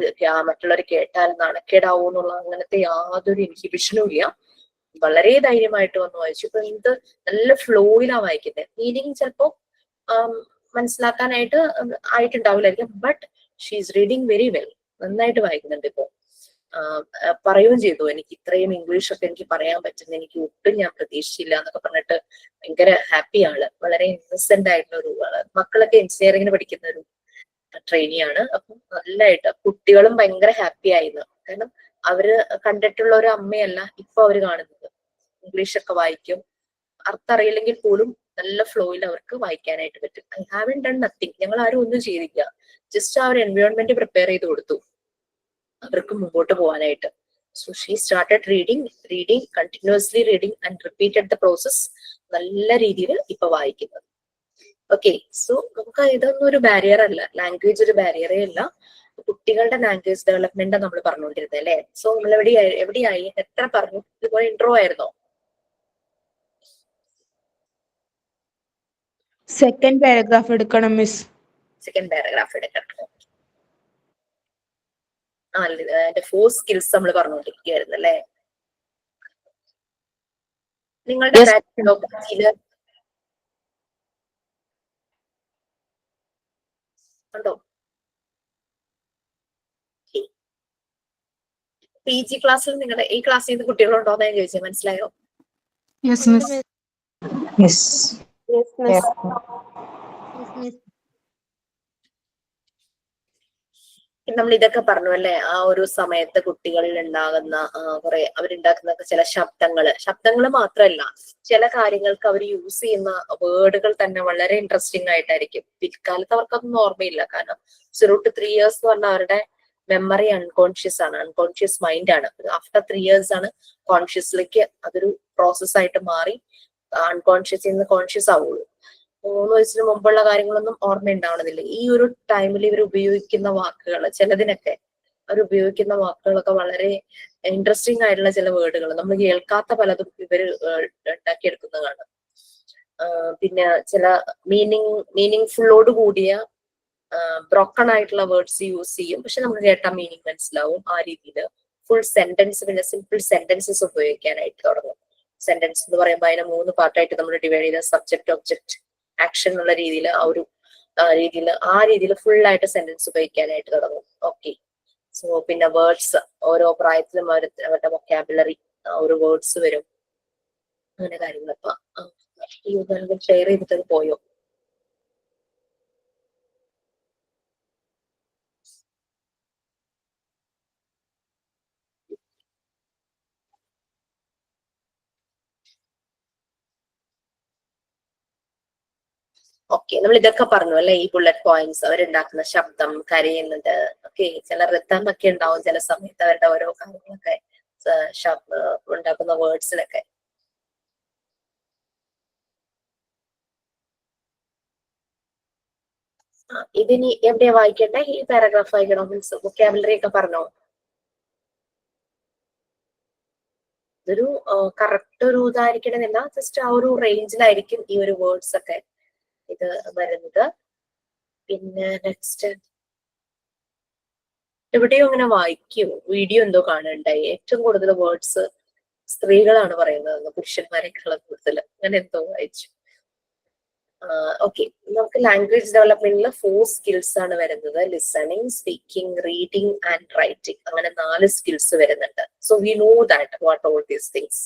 മറ്റുള്ളവർ കേട്ടാൽ നാണക്കേടാവൂ എന്നുള്ള അങ്ങനത്തെ യാതൊരു ഇൻഹിബിഷനും ഇല്ല. വളരെ ധൈര്യമായിട്ട് വന്ന് വായിച്ചു. ഇപ്പൊ ഇത് നല്ല ഫ്ലോയിലാ വായിക്കുന്നത്. മീനിങ് ചിലപ്പോ മനസ്സിലാക്കാനായിട്ട് ആയിട്ടുണ്ടാവില്ലായിരിക്കും. But she is reading very well. നന്നായിട്ട് വായിക്കുന്നുണ്ട്. ഇപ്പോ പറയുകയും ചെയ്തു, എനിക്ക് ഇത്രയും ഇംഗ്ലീഷ് ഒക്കെ എനിക്ക് പറയാൻ പറ്റുന്ന എനിക്ക് ഒട്ടും ഞാൻ പ്രതീക്ഷിച്ചില്ല എന്നൊക്കെ പറഞ്ഞിട്ട് ഭയങ്കര ഹാപ്പി ആള്. വളരെ ഇന്നസെന്റ് ആയിട്ടുള്ള ഒരു മക്കളൊക്കെ എഞ്ചിനീയറിംഗിന് പഠിക്കുന്ന ഒരു ട്രെയിനിയാണ്. അപ്പം നല്ലതായിട്ട് കുട്ടികളും ഭയങ്കര ഹാപ്പി ആയിരുന്നു. കാരണം അവര് കണ്ടിട്ടുള്ള ഒരു അമ്മയല്ല ഇപ്പൊ അവര് കാണുന്നത്. ഇംഗ്ലീഷൊക്കെ വായിക്കും. അർത്ഥം അറിയില്ലെങ്കിൽ പോലും നല്ല ഫ്ലോയിൽ അവർക്ക് വായിക്കാനായിട്ട് പറ്റും. I haven't done nothing. ഞങ്ങൾ ആരും ഒന്നും ചെയ്തില്ല. ജസ്റ്റ് ആ ഒരു എൻവയോൺമെന്റ് പ്രിപ്പയർ ചെയ്ത് കൊടുത്തു അവർക്ക് മുമ്പോട്ട് പോകാനായിട്ട്. So she started reading continuously reading and repeated the process. നല്ല രീതിയിൽ ഇപ്പൊ വായിക്കുന്നത്. ഓക്കെ, സോ നമുക്ക് ഇതൊന്നും ഒരു ബാരിയർ അല്ല. ലാംഗ്വേജ് ഒരു ബാരിയറേ അല്ല. കുട്ടികളുടെ ലാംഗ്വേജ് ഡെവലപ്മെന്റ് നമ്മൾ പറഞ്ഞുകൊണ്ടിരുന്നത് അല്ലെ. സോ നമ്മൾ എവിടെയായി എത്ര പറഞ്ഞു? ഇതുപോലെ ഇൻട്രോ ആയിരുന്നോ? സെക്കൻഡ് പാരഗ്രാഫ് എടുക്കണം മിസ്. സെക്കൻഡ് പാരഗ്രാഫ് എടുക്കണം. അതിന്റെ 4 സ്കിൽസ് നമ്മൾ പറഞ്ഞുകൊണ്ടിരിക്കുകയായിരുന്നു അല്ലെ. നിങ്ങളുടെ ബാച്ചില് ഉണ്ടോ? PG ക്ലാസ്സിൽ നിങ്ങളുടെ ഈ ക്ലാസ്സിൽ നിന്ന് കുട്ടികളുണ്ടോ എന്ന് ഞാൻ ചോദിച്ചത്. മനസ്സിലായോ? Yes miss. Yes. Yes, miss. നമ്മൾ ഇതൊക്കെ പറഞ്ഞു അല്ലെ. ആ ഒരു സമയത്ത് കുട്ടികളിൽ ഉണ്ടാകുന്ന കുറെ അവരുണ്ടാക്കുന്ന ചില ശബ്ദങ്ങൾ മാത്രമല്ല, ചില കാര്യങ്ങൾക്ക് അവർ യൂസ് ചെയ്യുന്ന വേർഡുകൾ തന്നെ വളരെ ഇൻട്രസ്റ്റിംഗ് ആയിട്ടായിരിക്കും. പിൽക്കാലത്ത് അവർക്കൊന്നും ഓർമ്മയില്ല. കാരണം 0 to 3 years എന്ന് പറഞ്ഞാൽ അവരുടെ മെമ്മറി അൺകോൺഷ്യസ് ആണ്, അൺകോൺഷ്യസ് മൈൻഡ് ആണ്. ആഫ്റ്റർ 3 years ആണ് കോൺഷ്യസിലേക്ക് അതൊരു പ്രോസസ് ആയിട്ട് മാറി അൺകോൺഷ്യസിൽ നിന്ന് കോൺഷ്യസ് ആവുള്ളൂ. 3 വയസ്സിന് മുമ്പുള്ള കാര്യങ്ങളൊന്നും ഓർമ്മ ഉണ്ടാവണമെന്നില്ല. ഈ ഒരു ടൈമിൽ ഇവർ ഉപയോഗിക്കുന്ന വാക്കുകൾ, ചിലതിനൊക്കെ അവർ ഉപയോഗിക്കുന്ന വാക്കുകളൊക്കെ വളരെ ഇൻട്രസ്റ്റിംഗ് ആയിട്ടുള്ള ചില വേർഡുകൾ, നമ്മൾ കേൾക്കാത്ത പലതും ഇവർ ഉണ്ടാക്കിയെടുക്കുന്നതാണ്. പിന്നെ ചില മീനിങ് ഫുള്ളോട് കൂടിയ ബ്രോക്കൺ ആയിട്ടുള്ള വേർഡ്സ് യൂസ് ചെയ്യും. പക്ഷെ നമുക്ക് കേട്ടാ മീനിങ് മനസ്സിലാവും. ആ രീതിയിൽ ഫുൾ സെന്റൻസ്, പിന്നെ സിമ്പിൾ സെന്റൻസസ് ഉപയോഗിക്കാനായിട്ട് തുടങ്ങും. സെന്റൻസ് എന്ന് പറയുമ്പോൾ അതിനെ 3 പാർട്ടായിട്ട് നമ്മൾ ഡിവൈഡ് ചെയ്ത സബ്ജക്ട്, ഒബ്ജക്ട്, ആക്ഷൻ എന്നുള്ള രീതിയിൽ ആ രീതിയിൽ ഫുൾ ആയിട്ട് സെന്റൻസ് ഉപയോഗിക്കാനായിട്ട് തുടങ്ങും. ഓക്കെ, സോ പിന്നെ വേർഡ്സ് ഓരോ പ്രായത്തിലും അവരുടെ വൊക്കാബുലറി ഓരോ വേർഡ്സ് വരും. അങ്ങനെ കാര്യങ്ങളൊക്കെ ഷെയർ ചെയ്തിട്ട് പോയോ? ഓക്കെ, നമ്മൾ ഇതൊക്കെ പറഞ്ഞു അല്ലെ. ഈ ബുള്ളറ്റ് പോയിന്റ്സ്, അവരുണ്ടാക്കുന്ന ശബ്ദം, കരയുന്നത്, ഓക്കെ, ചില റിതം ഒക്കെ ഉണ്ടാവും ചില സമയത്ത് അവരുടെ ഓരോ കാര്യങ്ങളൊക്കെ ഉണ്ടാക്കുന്ന വേർഡ്സിലൊക്കെ. ഇതിനി എവിടെയാ വായിക്കണ്ടേ? ഈ പാരഗ്രാഫ് വായിക്കണോ? മീൻസ് വൊക്കാബുലറി ഒക്കെ പറഞ്ഞോ? ഇതൊരു കറക്റ്റ് ഒരു ഇതായിരിക്കണമെന്നില്ല. ജസ്റ്റ് ആ ഒരു റേഞ്ചിലായിരിക്കും ഈ ഒരു വേർഡ്സ് ഒക്കെ ഇത് വരുന്നത്. പിന്നെ നെക്സ്റ്റ് എവിടെയോ അങ്ങനെ വായിക്കും വീഡിയോ എന്തോ കാണുന്നുണ്ടായി. ഏറ്റവും കൂടുതൽ വേർഡ്സ് സ്ത്രീകളാണ് പറയുന്നത്, പുരുഷന്മാരെക്കാളും കൂടുതൽ. അങ്ങനെ എന്തോ വായിച്ചു. ഓക്കെ, നമുക്ക് ലാംഗ്വേജ് ഡെവലപ്മെന്റിൽ 4 സ്കിൽസ് ആണ് വരുന്നത്. Listening, speaking, reading and writing. അങ്ങനെ 4 സ്കിൽസ് വരുന്നുണ്ട്. So we know that what all these things.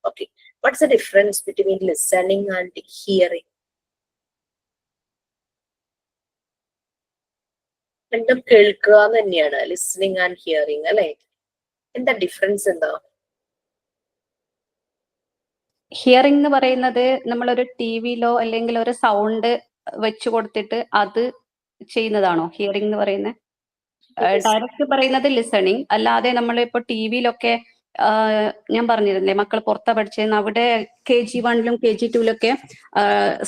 Okay, what's the difference between listening and hearing? രണ്ടും കേൾക്കുക എന്ന് തന്നെയാണ്, ലിസണിങ് ആൻഡ് ഹിയറിംഗ് അല്ലെ? എന്താ ഡിഫറൻസ് എന്താ? ഹിയറിംഗ് എന്ന് പറയുന്നത് നമ്മളൊരു ടിവിയിലോ അല്ലെങ്കിൽ ഒരു സൗണ്ട് വെച്ചു കൊടുത്തിട്ട് അത് ചെയ്യുന്നതാണോ ഹിയറിംഗ് എന്ന് പറയുന്നത്? ഡയറക്റ്റ് പറയുന്നത് ലിസണിങ്. അല്ലാതെ നമ്മളിപ്പോ ടിവിയിലൊക്കെ ഞാൻ പറഞ്ഞിരുന്നില്ലേ മക്കൾ പുറത്താ പഠിച്ചതെന്ന്, അവിടെ KG1 KG2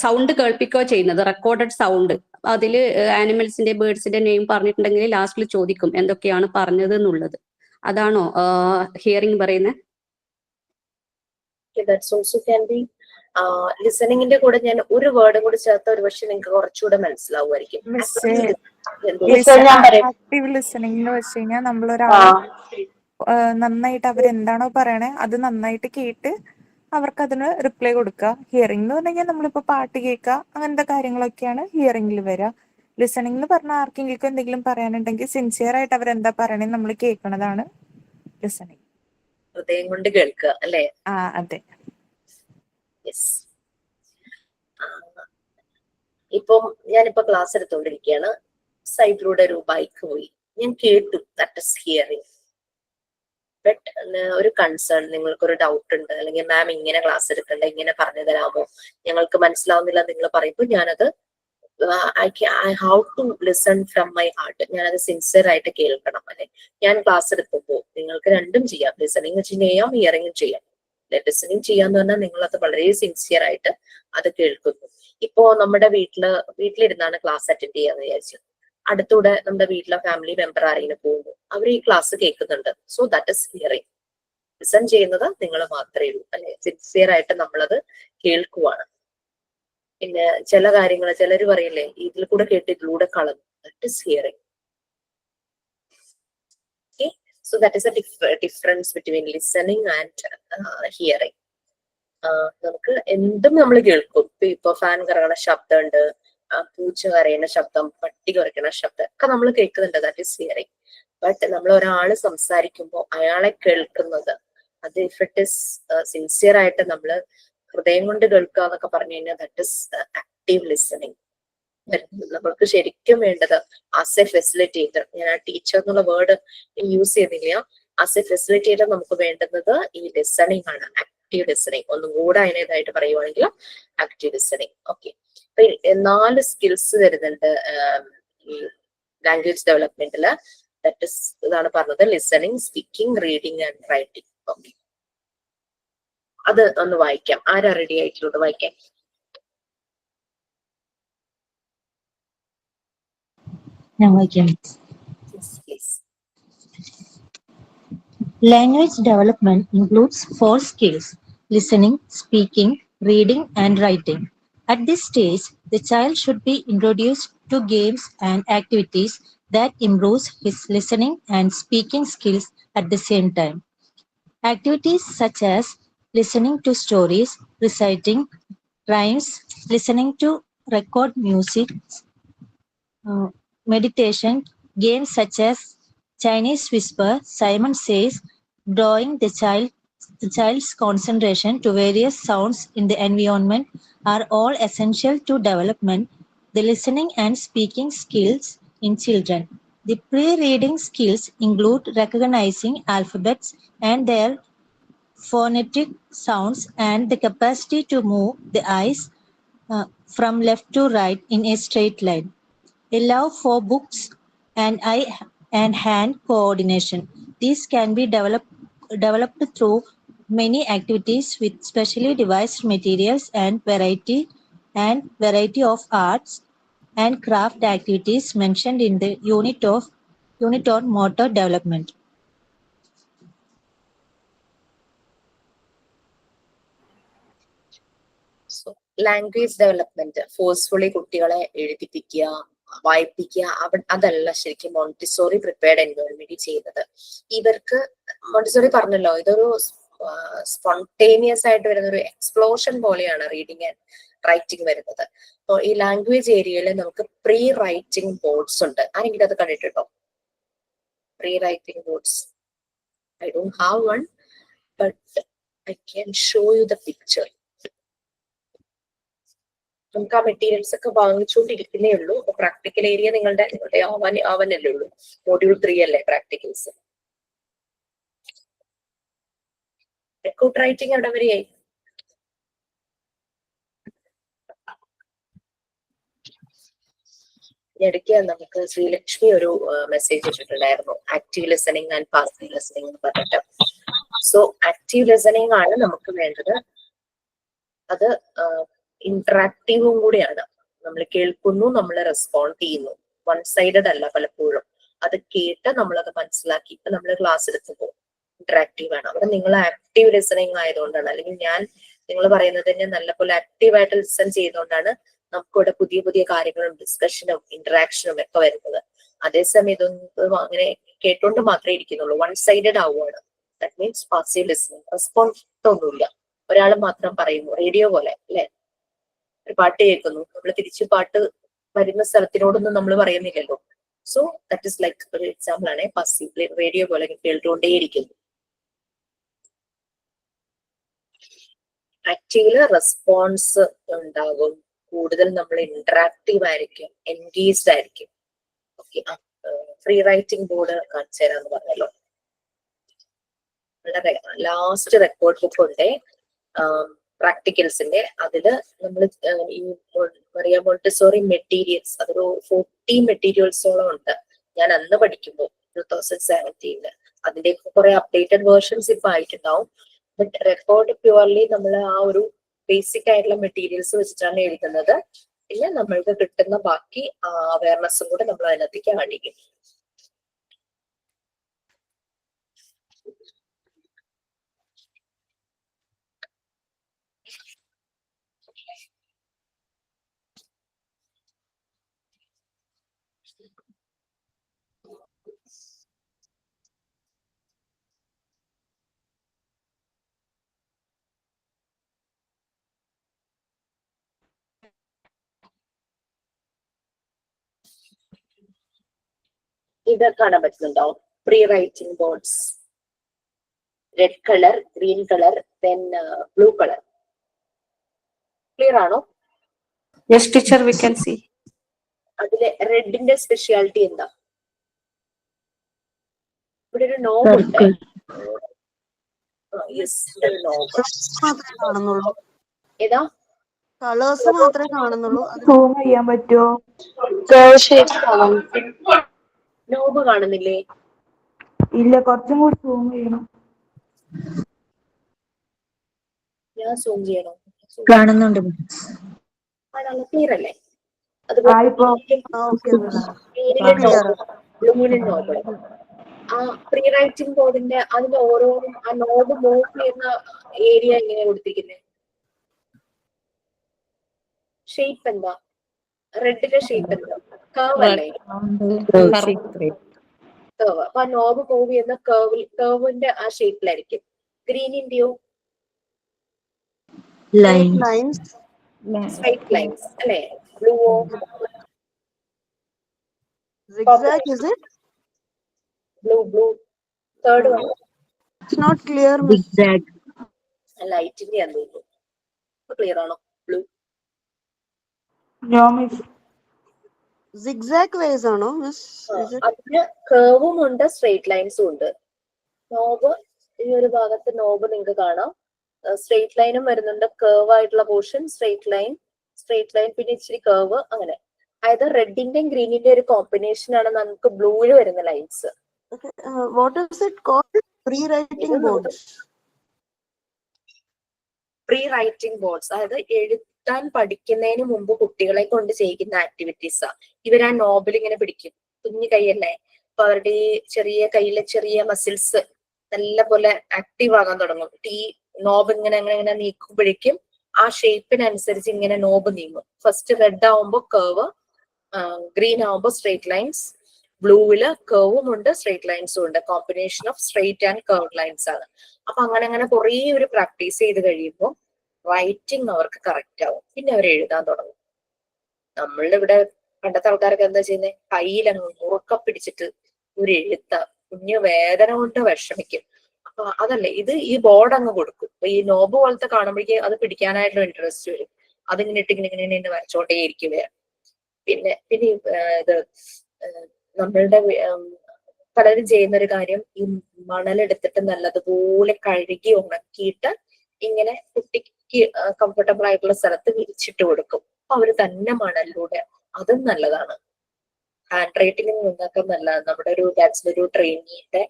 സൗണ്ട് കേൾപ്പിക്കുകയോ ചെയ്യുന്നത്, റെക്കോർഡഡ് സൗണ്ട്. അതിൽ ആനിമൽസിന്റെ ബേർഡ്സിന്റെ നെയിം പറഞ്ഞിട്ടുണ്ടെങ്കിൽ ലാസ്റ്റിൽ ചോദിക്കും എന്തൊക്കെയാണ് പറഞ്ഞത് എന്നുള്ളത്. അതാണോ ഹിയറിംഗ് പറയുന്നത്? ലിസണിങ്ങിന്റെ കൂടെ ഞാൻ ഒരു വേർഡും കൂടി ചേർത്ത ഒരു പക്ഷെ നിങ്ങൾക്ക് കുറച്ചുകൂടെ മനസ്സിലാവുമായിരിക്കും. ആക്റ്റീവ് ലിസണിംഗ് എന്ന് വെച്ച് കഴിഞ്ഞാൽ നമ്മളൊരാള് നന്നായിട്ട് അവരെന്താണോ പറയണേ അത് നന്നായിട്ട് കേട്ട് അവർക്ക് അതിന് റിപ്ലൈ കൊടുക്കുക. ഹിയറിംഗ് എന്ന് പറഞ്ഞു കഴിഞ്ഞാൽ നമ്മളിപ്പോ പാട്ട് കേൾക്കുക, അങ്ങനത്തെ കാര്യങ്ങളൊക്കെയാണ് ഹിയറിംഗിൽ വരിക. ലിസണിംഗ് എന്ന് പറഞ്ഞാൽ ആർക്കെങ്കിലും എന്തെങ്കിലും പറയാനുണ്ടെങ്കിൽ സിൻസിയർ ആയിട്ട് അവരെന്താ പറയണേ നമ്മൾ കേൾക്കണതാണ് ലിസണിംഗ്. ഹൃദയം കൊണ്ട് കേൾക്കുക അല്ലെ? അതെ. യെസ്. ഇപ്പം ഞാനിപ്പോ ക്ലാസ് എടുത്തുകൊണ്ടിരിക്കുകയാണ്. സൈഡിലൂടെ ഒരു ബൈക്ക് പോയി, ഞാൻ കേട്ടു, ദാറ്റ് ഇസ് ഹിയറിംഗ്. ബട്ട് ഒരു കൺസേൺ, നിങ്ങൾക്കൊരു ഡൗട്ട് ഉണ്ട്, അല്ലെങ്കിൽ മാം ഇങ്ങനെ ക്ലാസ് എടുക്കണ്ട, ഇങ്ങനെ പറഞ്ഞു തരാമോ, ഞങ്ങൾക്ക് മനസ്സിലാവുന്നില്ല നിങ്ങൾ പറയുമ്പോൾ ഞാനത് I how to listen from my heart. ഞാനത് സിൻസിയർ ആയിട്ട് കേൾക്കണം അല്ലെ? ഞാൻ ക്ലാസ് എടുക്കുമ്പോൾ നിങ്ങൾക്ക് രണ്ടും ചെയ്യാം, ലിസണിങ് ചെയ്യാം, ഹിയറിംഗും ചെയ്യാം. ലിസണിങ് ചെയ്യാന്ന് പറഞ്ഞാൽ നിങ്ങളത് വളരെ സിൻസിയർ ആയിട്ട് അത് കേൾക്കുന്നു. ഇപ്പോ നമ്മുടെ വീട്ടിലിരുന്നാണ് ക്ലാസ് അറ്റൻഡ് ചെയ്യാന്ന് വിചാരിച്ചു. അടുത്തൂടെ നമ്മുടെ വീട്ടിലെ ഫാമിലി മെമ്പർ ആരെങ്കിലും പോകുന്നു, അവർ ഈ ക്ലാസ് കേൾക്കുന്നുണ്ട്. So that is hearing. Listen ചെയ്യുന്നത് നിങ്ങൾ മാത്രമേ ഉള്ളൂ അല്ലെ? സിൻസിയർ ആയിട്ട് നമ്മളത് കേൾക്കുവാണ്. പിന്നെ ചില കാര്യങ്ങൾ ചിലര് പറയില്ലേ, ഇതിൽ കൂടെ കേട്ട് ഇതിലൂടെ കളഞ്ഞു, that is hearing. Okay, so that is A difference between listening and hearing. നമുക്ക് എന്തും നമ്മൾ കേൾക്കും. ഇപ്പൊ ഫാൻ കറങ്ങണ ശബ്ദമുണ്ട്, പൂച്ച കരയുന്ന ശബ്ദം, പട്ടി കുറയ്ക്കുന്ന ശബ്ദം ഒക്കെ നമ്മൾ കേൾക്കുന്നുണ്ട്, ദാറ്റ് ഇസ് ഹിയറിംഗ്. ബട്ട് നമ്മൾ ഒരാള് സംസാരിക്കുമ്പോൾ അയാളെ കേൾക്കുന്നത്, അത് ഇഫ് ഇറ്റ് ഇസ് സിൻസിയർ ആയിട്ട് നമ്മൾ ഹൃദയം കൊണ്ട് കേൾക്കുക എന്നൊക്കെ പറഞ്ഞു കഴിഞ്ഞാൽ ദാറ്റ് ഇസ് ആക്റ്റീവ് ലിസണിങ്. നമ്മൾക്ക് ശരിക്കും വേണ്ടത് ആസ് എ ഫെസിലിറ്റേറ്റർ, ഞാൻ ആ ടീച്ചർ എന്നുള്ള വേർഡ് യൂസ് ചെയ്യുന്നില്ല, ആസ് എ ഫെസിലിറ്റേറ്റർ നമുക്ക് വേണ്ടുന്നത് ഈ ലിസണിങ് ആണ്, ആക്റ്റീവ് ലിസണിങ്. ഒന്നും കൂടെ അതിനേതായിട്ട് പറയുവാണെങ്കിൽ ആക്റ്റീവ് ലിസണിങ്. ഓക്കെ, അപ്പൊ 4 സ്കിൽസ് വരുന്നുണ്ട് ഈ ലാംഗ്വേജ് ഡെവലപ്മെന്റില്. ദാറ്റ് ഇസ് ഇതാണ് പറഞ്ഞത്, listening, speaking, reading and writing. Okay, അത് ഒന്ന് വായിക്കാം. ആരാ റെഡി ആയിട്ടുള്ളത് വായിക്കാൻ? Language development includes 4 skills: listening, speaking, reading, and writing. At this stage, the child should be introduced to games and activities that improves his listening and speaking skills at the same time. Activities such as listening to stories, reciting rhymes, listening to record music, meditation, games such as Chinese whisper, Simon says, drawing the child's concentration to various sounds in the environment are all essential to development the listening and speaking skills in children. The pre-reading skills include recognizing alphabets and their phonetic sounds and the capacity to move the eyes from left to right in a straight line. A love for books and eye and hand coordination. These can be developed through many activities with specially devised materials and variety of arts and craft activities mentioned in the unit on motor development. So language development forcefully കുട്ടികളെ എഴുതിപ്പിക്കുക, വായിപ്പിക്കുക, അതല്ല ശരിക്കും Montessori prepared environment ചെയ്യുന്നത്. ഇവർക്ക് Montessori പറഞ്ഞല്ലോ, ഇതൊരു spontaneous ആയിട്ട് വരുന്ന ഒരു എക്സ്പ്ലോഷൻ പോലെയാണ് റീഡിങ് ആൻഡ് റൈറ്റിംഗ് വരുന്നത്. അപ്പോൾ ഈ ലാംഗ്വേജ് ഏരിയയിൽ നമുക്ക് പ്രീ റൈറ്റിംഗ് ബോർഡ്സ് ഉണ്ട്. ആരെങ്കിലും അത് കണ്ടിട്ടുണ്ടോ? Pre writing boards. I don't have one, but I can show you the picture. നമുക്ക് ആ മെറ്റീരിയൽസ് ഒക്കെ വാങ്ങിച്ചുകൊണ്ടിരിക്കുന്നേ ഉള്ളൂ. അപ്പൊ പ്രാക്ടിക്കൽ ഏരിയ നിങ്ങളുടെ ആവാനല്ലേ ഉള്ളൂ. മോഡ്യൂൾ 3 അല്ലേ പ്രാക്ടിക്കൽസ്. റെക്കോർഡ് റൈറ്റിംഗ് എവിടെ വരെയായി? ഇടയ്ക്ക് നമുക്ക് ശ്രീലക്ഷ്മി ഒരു മെസ്സേജ് ഇട്ടിട്ടുണ്ടായിരുന്നു, active listening and passive listening എന്ന് പറഞ്ഞിട്ട്. സോ ആക്റ്റീവ് ലിസണിങ് ആണ് നമുക്ക് വേണ്ടത്. അത് ഇന്ററാക്റ്റീവും കൂടിയാണ്. നമ്മൾ കേൾക്കുന്നു, നമ്മൾ റെസ്പോണ്ട് ചെയ്യുന്നു. വൺ സൈഡഡ് അല്ല പലപ്പോഴും. അത് കേട്ട് നമ്മളത് മനസ്സിലാക്കി ഇപ്പൊ നമ്മൾ ക്ലാസ് എടുക്കുമ്പോൾ ഇന്ററാക്റ്റീവ് ആണ്. അവിടെ നിങ്ങൾ ആക്റ്റീവ് ലിസണിങ് ആയതുകൊണ്ടാണ്, അല്ലെങ്കിൽ ഞാൻ നിങ്ങൾ പറയുന്നത് തന്നെ നല്ലപോലെ ആക്റ്റീവായിട്ട് ലിസൺ ചെയ്തുകൊണ്ടാണ് നമുക്കിവിടെ പുതിയ പുതിയ കാര്യങ്ങളും ഡിസ്കഷനും ഇന്ററാക്ഷനും ഒക്കെ വരുന്നത്. അതേസമയം ഇതൊന്നും അങ്ങനെ കേട്ടോണ്ട് മാത്രമേ ഇരിക്കുന്നുള്ളൂ. വൺ സൈഡഡ് ആവുകയാണ്. That means passive listening. Response ഒന്നുമില്ല. ഒരാൾ മാത്രം പറയുന്നു, റേഡിയോ പോലെ അല്ലെ. ഒരു പാട്ട് കേൾക്കുന്നു, നമ്മൾ തിരിച്ച് പാട്ട് വരുന്ന സ്ഥലത്തിനോടൊന്നും നമ്മൾ പറയുന്നില്ലല്ലോ. സോ ദാറ്റ് ഇസ് ലൈക്ക് ഒരു എക്സാമ്പിൾ ആണ്. പാസീവ് റേഡിയോ പോലെ കേട്ടുകൊണ്ടേയിരിക്കുന്നു. ആക്റ്റീവില് റെസ്പോൺസ് ഉണ്ടാകും. കൂടുതൽ നമ്മൾ ഇന്ററാക്റ്റീവ് ആയിരിക്കും, എൻഗേജ്ഡ് ആയിരിക്കും. ഓക്കെ, ഫ്രീ റൈറ്റിംഗ് ബോർഡ് കാണിച്ചു തരാന്ന് പറഞ്ഞല്ലോ. ലാസ്റ്റ് റെക്കോർഡ് ബുക്ക് ഉണ്ട് പ്രാക്ടിക്കൽസിന്റെ. അതില് നമ്മൾ ഈ മറിയ മോണ്ടിസോറി മെറ്റീരിയൽസ്, അതൊരു 40 മെറ്റീരിയൽസോളം ഉണ്ട്. ഞാൻ അന്ന് പഠിക്കുമ്പോൾ 2017 അതിന്റെ കുറെ അപ്ഡേറ്റഡ് വേർഷൻസ് ഇപ്പൊ ആയിട്ടുണ്ടാവും. ബട്ട് റെക്കോർഡ് പ്യുവർലി നമ്മൾ ആ ഒരു ബേസിക് ആയിട്ടുള്ള മെറ്റീരിയൽസ് വെച്ചിട്ടാണ് എഴുതുന്നത്. പിന്നെ നമ്മൾക്ക് കിട്ടുന്ന ബാക്കി അവയർനെസ്സും കൂടെ നമ്മൾ അതിനകത്തേക്ക് ആഡ് ചെയ്യും. ഇത് കാണാൻ പറ്റുന്നുണ്ടോ? Pre writing boards, red colour, green colour, then blue colour. Clear ആണോ? Yes, teacher, we can see. അതിലെ റെഡിന്റെ സ്പെഷ്യാലിറ്റി എന്താ? ഇവിടെ ഒരു നോബ് ഉണ്ട്. ഏതാ? കളേഴ്സ് മാത്രമേ കാണുന്നുള്ളൂ. സൂം ചെയ്യാൻ പറ്റുമോ? നോബ് കാണുന്നില്ലേ? ഇല്ല, കുറച്ചും കൂടി സൂം ചെയ്യണം. ഞാൻ സൂം ചെയ്യണോ? കാണുന്നുണ്ട്. ക്ലിയർ അല്ലേ? അതുപോലെ ബ്ലൂവിലും നോബ്. ആ പ്രീ റൈറ്റിംഗ് ബോർഡിന്റെ അതിന്റെ ഓരോന്നും ആ നോബ് മൂവ് ചെയ്യുന്ന ഏരിയ എങ്ങനെയാ കൊടുത്തിരിക്കുന്നത്? ഷേപ്പ് എന്താ? റെഡിന്റെ ഷേപ്പ് എന്താ? കർവ് അല്ലേ? കർവ്. അപ്പൊ ആ നോബ് മൂവ് ചെയ്യുന്ന കർവിന്റെ ആ ഷേപ്പിലായിരിക്കും. ഗ്രീനിന്റെയോ? സ്ട്രൈറ്റ് ലൈൻസ് അല്ലെ? ബ്ലൂവോ? ബ്ലൂ. തേർഡ് വൺ ലൈറ്റിന്റെ ആണെന്ന് തോന്നുന്നു. ക്ലിയർ ആണോ? ബ്ലൂ. സിഗ്സാഗ് വേസ് ആണോ മിസ്? അതിന് കർവും ഉണ്ട്, സ്ട്രേറ്റ് ലൈൻസും ഉണ്ട്. നോബ് ഈ ഒരു ഭാഗത്ത് നോബ് നിങ്ങൾക്ക് കാണാം. സ്ട്രേറ്റ് ലൈനും വരുന്നുണ്ട്, കർവ് ആയിട്ടുള്ള പോർഷൻ, സ്ട്രേറ്റ് ലൈൻ, പിന്നെ ഇച്ചിരി കർവ്, അങ്ങനെ. അതായത് റെഡിന്റെയും ഗ്രീനിന്റെയും ഒരു കോമ്പിനേഷൻ ആണ് നമുക്ക് ബ്ലൂവിൽ വരുന്ന lines. What is it called? Pre writing boards. Pre writing boards അതായത് എഴുതാൻ പഠിക്കുന്നതിന് മുമ്പ് കുട്ടികളെ കൊണ്ട് ചെയ്യിക്കുന്ന ആക്ടിവിറ്റീസാ. ഇവർ ആ നോബിൽ ഇങ്ങനെ പിടിക്കും, കുഞ്ഞു കൈയല്ലേ, അപ്പൊ അവരുടെ ഈ ചെറിയ കയ്യിലെ ചെറിയ മസിൽസ് നല്ല പോലെ ആക്റ്റീവ് ആകാൻ തുടങ്ങും. ഈ നോബ് ഇങ്ങനെ നീക്കുമ്പോഴേക്കും ആ ഷേപ്പിനനുസരിച്ച് ഇങ്ങനെ നോബ് നീങ്ങും. ഫസ്റ്റ് റെഡ് ആവുമ്പോ കർവ്, ഗ്രീൻ ആവുമ്പോ സ്ട്രേറ്റ് ലൈൻസ്, ബ്ലൂവില് കർവും ഉണ്ട് സ്ട്രേറ്റ് ലൈൻസും ഉണ്ട്. Combination of straight and curve lines ആണ്. അപ്പൊ അങ്ങനെ അങ്ങനെ കുറേ ഒരു പ്രാക്ടീസ് ചെയ്ത് കഴിയുമ്പോൾ റൈറ്റിംഗ് അവർക്ക് കറക്റ്റ് ആവും. പിന്നെ അവർ എഴുതാൻ തുടങ്ങും. നമ്മളുടെ ഇവിടെ പണ്ടത്തെ ആൾക്കാരൊക്കെ എന്താ ചെയ്യുന്നത്, കയ്യിലങ്ങ് മുറുക്ക പിടിച്ചിട്ട് ഒരു എഴുത്ത, കുഞ്ഞു വേദന കൊണ്ട് വിഷമിക്കും. അപ്പൊ അതല്ലേ ഇത്, ഈ ബോർഡ് അങ്ങ് കൊടുക്കും. അപ്പൊ ഈ നോബ് പോലത്തെ കാണുമ്പോഴേക്ക് അത് പിടിക്കാനായിട്ടുള്ള ഇൻട്രസ്റ്റ് വരും. അതിങ്ങനെ ഇട്ടിങ്ങനെ ഇങ്ങനെ വരച്ചോണ്ടേ ഇരിക്കുകയാണ്. പിന്നെ പിന്നെ ഇത് നമ്മളുടെ പലരും ചെയ്യുന്ന ഒരു കാര്യം, ഈ മണലെടുത്തിട്ട് നല്ലതുപോലെ കഴുകി ഉണക്കിയിട്ട് ഇങ്ങനെ കുട്ടിക്ക് കംഫർട്ടബിൾ ആയിട്ടുള്ള സ്ഥലത്ത് വിരിച്ചിട്ട് കൊടുക്കും. അപ്പൊ അവര് തന്നെ മണലിലൂടെ, അതും നല്ലതാണ്. ഹാൻഡ് റൈറ്റിംഗ് നിന്നൊക്കെ നല്ലതാണ്. നമ്മുടെ ഒരു ബാച്ചിലൊരു ട്രെയിനിയുടെ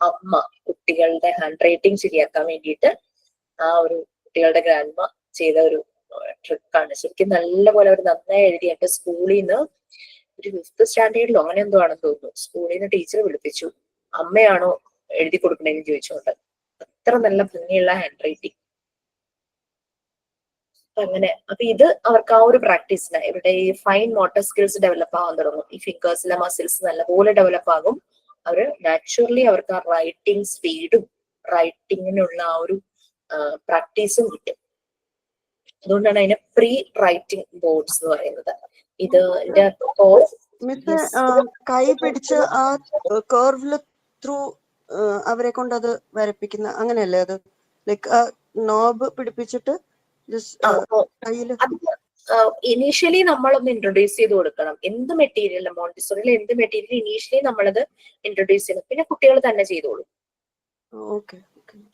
അമ്മ കുട്ടികളുടെ ഹാൻഡ് റൈറ്റിംഗ് ശരിയാക്കാൻ വേണ്ടിയിട്ട് ആ ഒരു കുട്ടികളുടെ ഗ്രാൻഡ്മ ചെയ്ത ഒരു ട്രിക്കാണ്. ശരിക്കും നല്ലപോലെ അവർ നന്നായി എഴുതി. എന്റെ സ്കൂളിൽ നിന്ന് ഒരു 5th സ്റ്റാൻഡേർഡിലോ അങ്ങനെ എന്തോ ആണെന്ന് തോന്നുന്നു, സ്കൂളിൽ നിന്ന് ടീച്ചർ വിളിപ്പിച്ചു, അമ്മയാണോ എഴുതി കൊടുക്കണേന്ന് ചോദിച്ചുകൊണ്ട്. അത്ര നല്ല ഭംഗിയുള്ള ഹാൻഡ് റൈറ്റിംഗ്. അങ്ങനെ അപ്പൊ ഇത് അവർക്ക് ആ ഒരു പ്രാക്ടീസിന് ഇവരുടെ ഈ ഫൈൻ മോട്ടോർ സ്കിൽസ് ഡെവലപ്പ് ആവാൻ തുടങ്ങും. ഈ ഫിംഗേഴ്സിലെ മസിൽസ് നല്ലപോലെ ഡെവലപ്പ് ആകും. അവര് നാച്ചുറലി അവർക്ക് ആ റൈറ്റിംഗ് സ്പീഡും റൈറ്റിങ്ങിനുള്ള ആ ഒരു പ്രാക്ടീസും കിട്ടും. അതുകൊണ്ടാണ് അതിനെ പ്രീ റൈറ്റിംഗ് ബോർഡ്സ് എന്ന് പറയുന്നത്. ഇത് മിസ് കൈ പിടിച്ച് ആ കർവില് ത്രൂ അവരെ കൊണ്ട് അത് വരപ്പിക്കുന്ന അങ്ങനെയല്ലേ അത്? ലൈക്ക് നോബ് പിടിപ്പിച്ചിട്ട് കയ്യില് ഇനീഷ്യലി നമ്മളൊന്ന് ഇൻട്രൊഡ്യൂസ് ചെയ്ത് കൊടുക്കണം. എന്ത് മെറ്റീരിയൽ, മോണ്ടിസോറിയിൽ എന്ത് മെറ്റീരിയൽ ഇനീഷ്യലി നമ്മളത് ഇൻട്രൊഡ്യൂസ് ചെയ്യണം. പിന്നെ കുട്ടികൾ തന്നെ ചെയ്തോളും.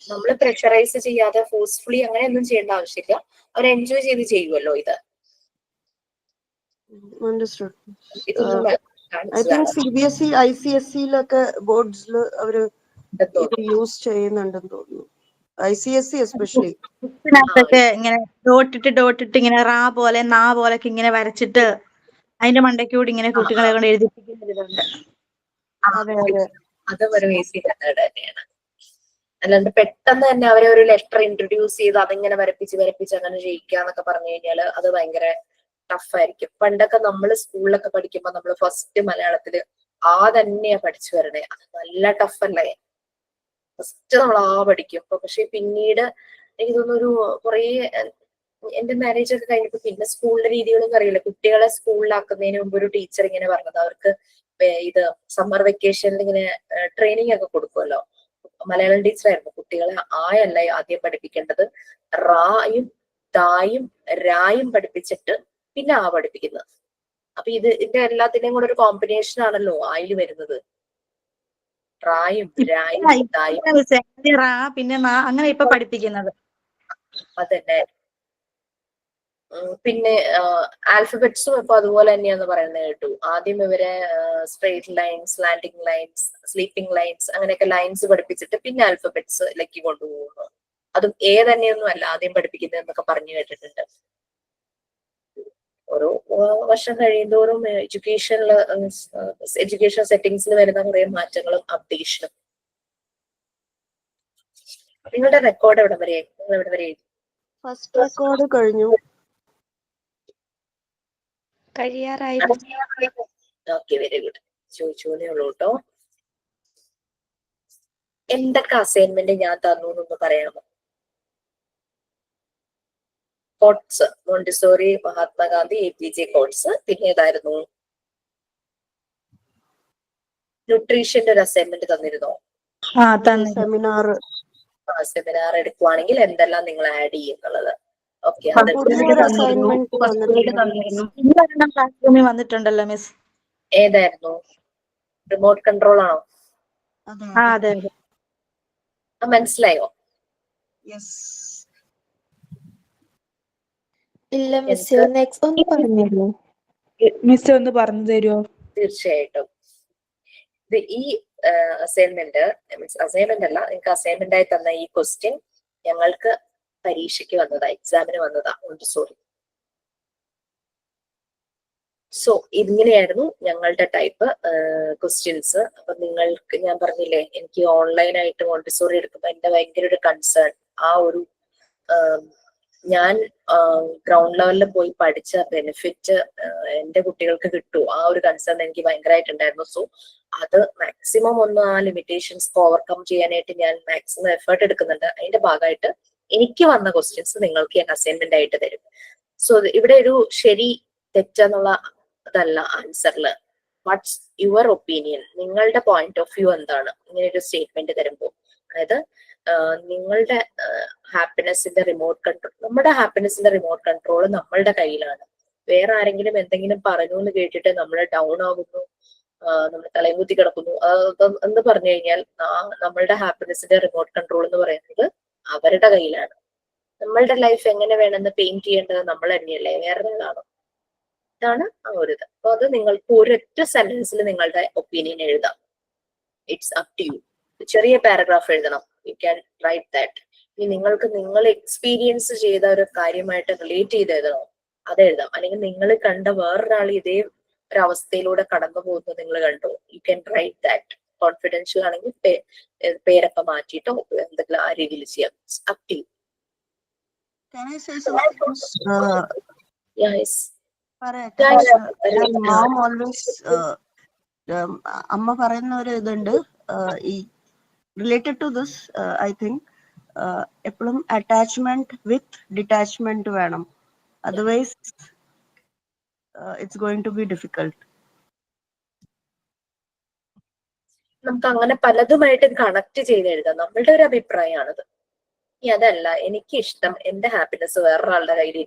നമ്മൾ പ്രഷറൈസ് ചെയ്യാതെ ഫോഴ്സ്ഫുള്ളി അങ്ങനെ ഒന്നും ചെയ്യേണ്ട ആവശ്യമില്ല. അവർ എൻജോയ് ചെയ്ത് ചെയ്യുമല്ലോ ഇത്. ഇതൊന്നും ഐ തിങ്ക് CBSE ICSE ബോർഡ്സിൽ അവര് യൂസ് ചെയ്യുന്നുണ്ടെന്ന് തോന്നുന്നു. ICSE എസ്പെഷ്യലി ഇങ്ങനെ ഡോട്ടിട്ട് ഇങ്ങനെ റാ പോലെ നാ പോലൊക്കെ ഇങ്ങനെ വരച്ചിട്ട് അതിന്റെ മണ്ടയ്ക്കൂടി ഇങ്ങനെ കുട്ടികളെ കൊണ്ട് എഴുതിപ്പിക്കുന്നുണ്ട്. അത് ഒരു ഈസി മെത്തേഡ് തന്നെയാണ്. അല്ലാണ്ട് പെട്ടെന്ന് തന്നെ അവരെ ഒരു ലെറ്റർ ഇൻട്രൊഡ്യൂസ് ചെയ്ത് അതിങ്ങനെ വരപ്പിച്ച് അങ്ങനെ ചെയ്യിക്കാന്നൊക്കെ പറഞ്ഞു കഴിഞ്ഞാൽ അത് ഭയങ്കര ടഫായിരിക്കും. പണ്ടൊക്കെ നമ്മൾ സ്കൂളിലൊക്കെ പഠിക്കുമ്പോൾ നമ്മൾ ഫസ്റ്റ് മലയാളത്തില് തന്നെയാ പഠിച്ചു വരണേ. അത് നല്ല ടഫല്ലേ. ഫസ്റ്റ് നമ്മൾ പഠിക്കും. പക്ഷെ പിന്നീട് എനിക്ക് തോന്നുന്നു കുറേ എന്റെ മാരേജ് ഒക്കെ കഴിഞ്ഞപ്പോ പിന്നെ സ്കൂളിലെ രീതികളൊന്നും അറിയില്ല. കുട്ടികളെ സ്കൂളിലാക്കുന്നതിന് മുമ്പ് ഒരു ടീച്ചർ ഇങ്ങനെ പറഞ്ഞത്, അവർക്ക് ഇത് സമ്മർ വെക്കേഷനിൽ ഇങ്ങനെ ട്രെയിനിങ് ഒക്കെ കൊടുക്കുമല്ലോ. മലയാളം ടീച്ചറായിരുന്നു. കുട്ടികളെ ആയല്ല ആദ്യം പഠിപ്പിക്കേണ്ടത്, റായും തായും രായും പഠിപ്പിച്ചിട്ട് പിന്നെ പഠിപ്പിക്കുന്നത്. അപ്പൊ ഇതിന്റെ എല്ലാത്തിന്റെയും കൂടെ ഒരു കോമ്പിനേഷൻ ആണല്ലോ ആയിൽ വരുന്നത്. റായും രായും തായും പിന്നെ അങ്ങനെ ഇപ്പൊ പഠിപ്പിക്കുന്നത്. അതന്നെ. പിന്നെ ആൽഫബറ്റ്സും ഇപ്പൊ അതുപോലെ തന്നെയാന്ന് പറയുന്നത് കേട്ടു. ആദ്യം ഇവരെ straight lines, slanting lines, sleeping lines അങ്ങനെയൊക്കെ ലൈൻസ് പഠിപ്പിച്ചിട്ട് പിന്നെ ആൽഫബറ്റ്സിലേക്ക് കൊണ്ടുപോകുന്നു. അതും തന്നെയൊന്നും അല്ല ആദ്യം പഠിപ്പിക്കുന്നത് എന്നൊക്കെ പറഞ്ഞു കേട്ടിട്ടുണ്ട്. ഓരോ വർഷം കഴിയുന്തോറും എഡ്യൂക്കേഷൻ സെറ്റിംഗ്സിൽ വരുന്ന കുറെ മാറ്റങ്ങളും അപ്ഡേഷനും. നിങ്ങളുടെ റെക്കോർഡ് എവിടെ വരെ എഴുതി? ഫസ്റ്റ് റെക്കോർഡ് കഴിഞ്ഞു. കഴിയാറായി. Okay, very good. ചോദിച്ചോന്നേ ഉള്ളൂ കേട്ടോ. എന്തൊക്കെ അസൈൻമെന്റ് ഞാൻ തന്നു എന്നൊന്ന് പറയാമോ? Coats, Montessori, Mahatma Gandhi, APJ coats. പിന്നെ ഏതായിരുന്നു? ന്യൂട്രീഷന്റെ ഒരു അസൈൻമെന്റ് തന്നിരുന്നോ? സെമിനാർ എടുക്കുവാണെങ്കിൽ എന്തെല്ലാം നിങ്ങൾ ആഡ് ചെയ്യുന്നുള്ളത്. ഓക്കെ, വന്നിട്ടുണ്ടല്ലോ മിസ്. ഏതായിരുന്നു? റിമോട്ട് കൺട്രോൾ ആണോ? അതെ. മനസ്സിലായോ? ഇല്ല മിസ്, ഒന്ന് പറഞ്ഞുതരുമോ? മിസ് ഒന്ന് പറഞ്ഞു തരുമോ? തീർച്ചയായിട്ടും. ഈ അസൈൻമെന്റ് അല്ല, നിങ്ങൾക്ക് അസൈൻമെന്റ് ആയി തന്ന ഈ ക്വസ്റ്റ്യൻ ഞങ്ങൾക്ക് പരീക്ഷയ്ക്ക് വന്നതാ, എക്സാമിന് വന്നതാ മോണ്ടിസോറി. സോ ഇങ്ങനെയായിരുന്നു ഞങ്ങളുടെ ടൈപ്പ് ക്വസ്റ്റ്യൻസ്. അപ്പൊ നിങ്ങൾക്ക് ഞാൻ പറഞ്ഞില്ലേ, എനിക്ക് ഓൺലൈനായിട്ട് മോണ്ടിസോറി എടുക്കുമ്പോൾ എന്റെ ഭയങ്കര ഒരു കൺസേൺ ആ ഒരു ഞാൻ ഗ്രൗണ്ട് ലെവലിൽ പോയി പഠിച്ച ബെനിഫിറ്റ് എന്റെ കുട്ടികൾക്ക് കിട്ടുമോ, ആ ഒരു കൺസേൺ എനിക്ക് ഭയങ്കരമായിട്ടുണ്ടായിരുന്നു. സോ അത് മാക്സിമം ഒന്ന് ആ ലിമിറ്റേഷൻസ് ഓവർകം ചെയ്യാനായിട്ട് ഞാൻ മാക്സിമം എഫേർട്ട് എടുക്കുന്നുണ്ട്. അതിന്റെ ഭാഗമായിട്ട് എനിക്ക് വന്ന ക്വസ്റ്റ്യൻസ് നിങ്ങൾക്ക് ഞാൻ അസൈൻമെന്റ് ആയിട്ട് തരും. സോ ഇവിടെ ഒരു ശരി തെറ്റെന്നുള്ള അതല്ല ആൻസറിൽ. വാട്ട്സ് യുവർ ഒപ്പീനിയൻ, നിങ്ങളുടെ പോയിന്റ് ഓഫ് വ്യൂ എന്താണ് ഇങ്ങനെ ഒരു സ്റ്റേറ്റ്മെന്റ് തരുമ്പോൾ? അതായത് നിങ്ങളുടെ ഹാപ്പിനെസിന്റെ റിമോട്ട് കൺട്രോൾ, നമ്മുടെ ഹാപ്പിനെസിന്റെ റിമോട്ട് കൺട്രോൾ നമ്മളുടെ കയ്യിലാണ്. വേറെ ആരെങ്കിലും എന്തെങ്കിലും പറഞ്ഞു എന്ന് കേട്ടിട്ട് നമ്മൾ ഡൗൺ ആകുന്നു, നമ്മൾ തലയും കുത്തി കിടക്കുന്നു എന്ന് പറഞ്ഞു കഴിഞ്ഞാൽ നമ്മളുടെ ഹാപ്പിനെസിന്റെ റിമോട്ട് കൺട്രോൾ എന്ന് പറയുന്നത് അവരുടെ കയ്യിലാണ്. നമ്മളുടെ ലൈഫ് എങ്ങനെ വേണമെന്ന് പെയിന്റ് ചെയ്യേണ്ടത് നമ്മൾ തന്നെയല്ലേ, വേറെ ആളാണോ? ഇതാണ് ആ ഒരു ഇത്. അപ്പൊ അത് നിങ്ങൾക്ക് ഒരൊറ്റ സെന്റൻസിൽ നിങ്ങളുടെ ഒപ്പീനിയൻ എഴുതാം. It's up to you. ചെറിയ പാരഗ്രാഫ് എഴുതണം, യു ക്യാൻ റൈറ്റ് ദാറ്റ്. ഇനി നിങ്ങൾക്ക് നിങ്ങൾ എക്സ്പീരിയൻസ് ചെയ്ത ഒരു കാര്യമായിട്ട് റിലേറ്റ് ചെയ്ത് എഴുതണോ, അത് എഴുതാം. അല്ലെങ്കിൽ നിങ്ങൾ കണ്ട വേറൊരാൾ ഇതേ ഒരു അവസ്ഥയിലൂടെ കടന്നു പോകുന്നത് നിങ്ങൾ കണ്ടു, you can write that. Confidential ആണെങ്കിൽ പേരൊക്കെ മാറ്റിയിട്ടോ എന്തെങ്കിലും ആ രീതിയിൽ ചെയ്യാം. Up to you. Can I say something? Yes. Mom always അമ്മ പറയുന്ന ഒരു ഇതുണ്ട് ഈ related to this. I think എപ്പോഴും അറ്റാച്ച്മെന്റ് വിത്ത് ഡിറ്റാച്ച്മെന്റ് വേണം, otherwise it's going to be difficult. നമുക്ക് അങ്ങനെ പലതുമായിട്ട് കണക്ട് ചെയ്ത് എഴുതാം. നമ്മളുടെ ഒരു അഭിപ്രായമാണത്. ഇനി അതല്ല, എനിക്ക് ഇഷ്ടം എന്റെ ഹാപ്പിനെസ് വേറൊരാളുടെ കയ്യിൽ